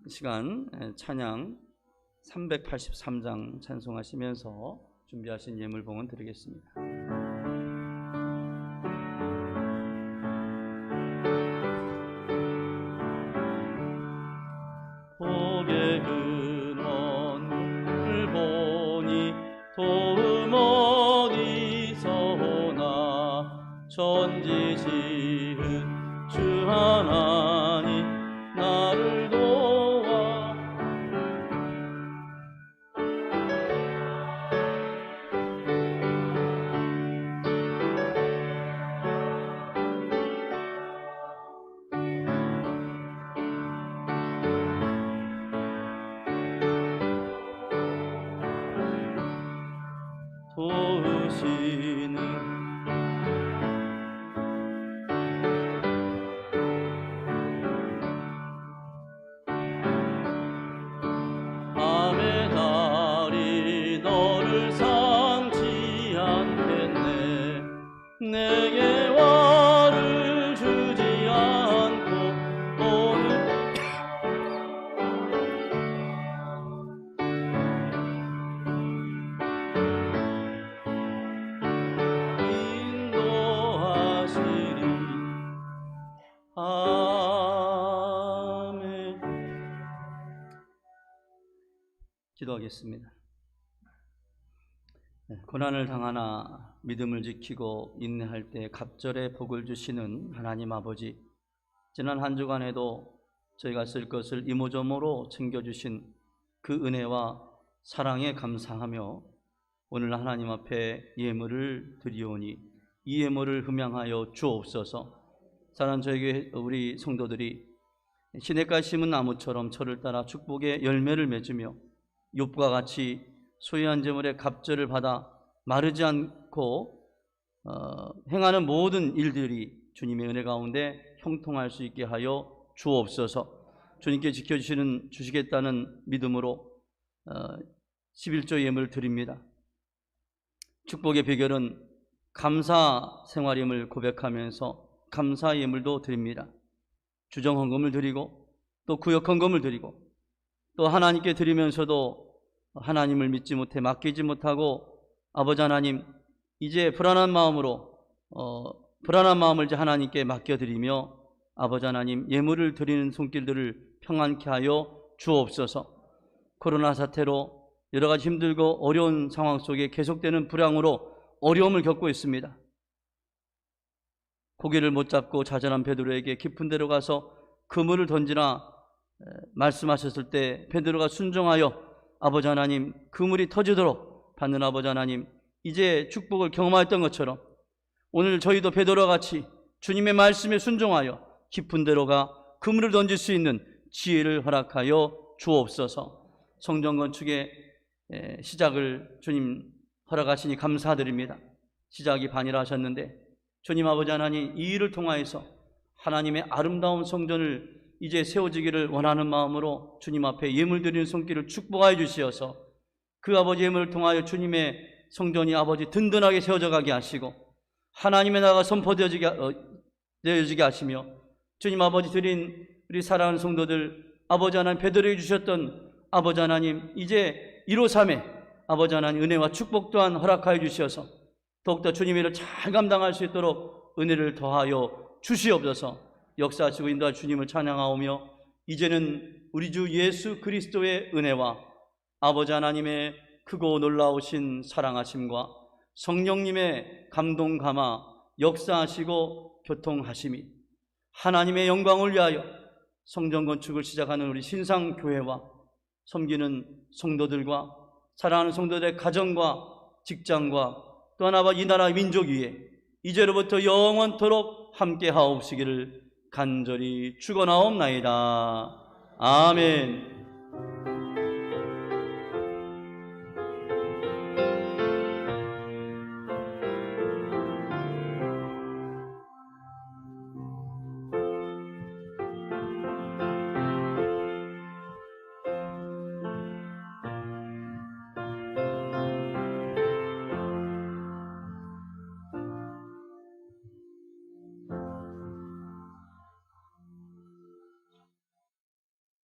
이 시간 찬양 383장 찬송하시면서 준비하신 예물봉헌 드리겠습니다. 복의 근원을 보니 도움 어디서 오나 천지 지은 주 하나님 나를 도와 도우시는 밤의 달이 너를 삼지 않겠네. 내게 화를 주지 않고 오늘 인도하시리. 아멘. 기도하겠습니다. 고난을 당하나 믿음을 지키고 인내할 때 갑절의 복을 주시는 하나님 아버지, 지난 한 주간에도 저희가 쓸 것을 이모저모로 챙겨주신 그 은혜와 사랑에 감사하며 오늘 하나님 앞에 예물을 드리오니 이 예물을 흠양하여 주옵소서. 사랑하는 저에게 우리 성도들이 시냇가에 심은 나무처럼 저를 따라 축복의 열매를 맺으며 욥과 같이 소유한 재물의 갑절을 받아 마르지 않고 행하는 모든 일들이 주님의 은혜 가운데 형통할 수 있게 하여 주옵소서. 주님께 주시겠다는 믿음으로 11조 예물을 드립니다. 축복의 비결은 감사 생활임을 고백하면서 감사 예물도 드립니다. 주정 헌금을 드리고 또 구역 헌금을 드리고 또 하나님께 드리면서도 하나님을 믿지 못해 맡기지 못하고 아버지 하나님, 이제 불안한 마음을 이제 하나님께 맡겨드리며 아버지 하나님, 예물을 드리는 손길들을 평안케 하여 주옵소서. 코로나 사태로 여러 가지 힘들고 어려운 상황 속에 계속되는 불황으로 어려움을 겪고 있습니다. 고기를 못 잡고 좌절한 베드로에게 깊은 데로 가서 그물을 던지라 말씀하셨을 때 베드로가 순종하여 아버지 하나님, 그물이 터지도록 받는 아버지 하나님, 이제 축복을 경험하였던 것처럼 오늘 저희도 베드로와 같이 주님의 말씀에 순종하여 깊은 데로 가 그물을 던질 수 있는 지혜를 허락하여 주옵소서. 성전 건축의 시작을 주님 허락하시니 감사드립니다. 시작이 반이라 하셨는데 주님 아버지 하나님, 이 일을 통하여서 하나님의 아름다운 성전을 이제 세워지기를 원하는 마음으로 주님 앞에 예물 드리는 손길을 축복하여 주시어서 그 아버지 예물을 통하여 주님의 성전이 아버지 든든하게 세워져 가게 하시고 하나님의 나라가 선포되어지게 하시며 주님 아버지 드린 우리 사랑하는 성도들 아버지 하나님 베드로에게 주셨던 아버지 하나님 이제 153에 아버지 하나님 은혜와 축복 또한 허락하여 주시어서 더욱더 주님의 일을 잘 감당할 수 있도록 은혜를 더하여 주시옵소서. 역사하시고 인도할 주님을 찬양하오며 이제는 우리 주 예수 그리스도의 은혜와 아버지 하나님의 크고 놀라우신 사랑하심과 성령님의 감동 감화 역사하시고 교통하심이 하나님의 영광을 위하여 성전 건축을 시작하는 우리 신상교회와 섬기는 성도들과 사랑하는 성도들의 가정과 직장과 또한 아버지 이 나라 민족 위에 이제로부터 영원토록 함께 하옵시기를 간절히 축원하옵나이다. 아멘.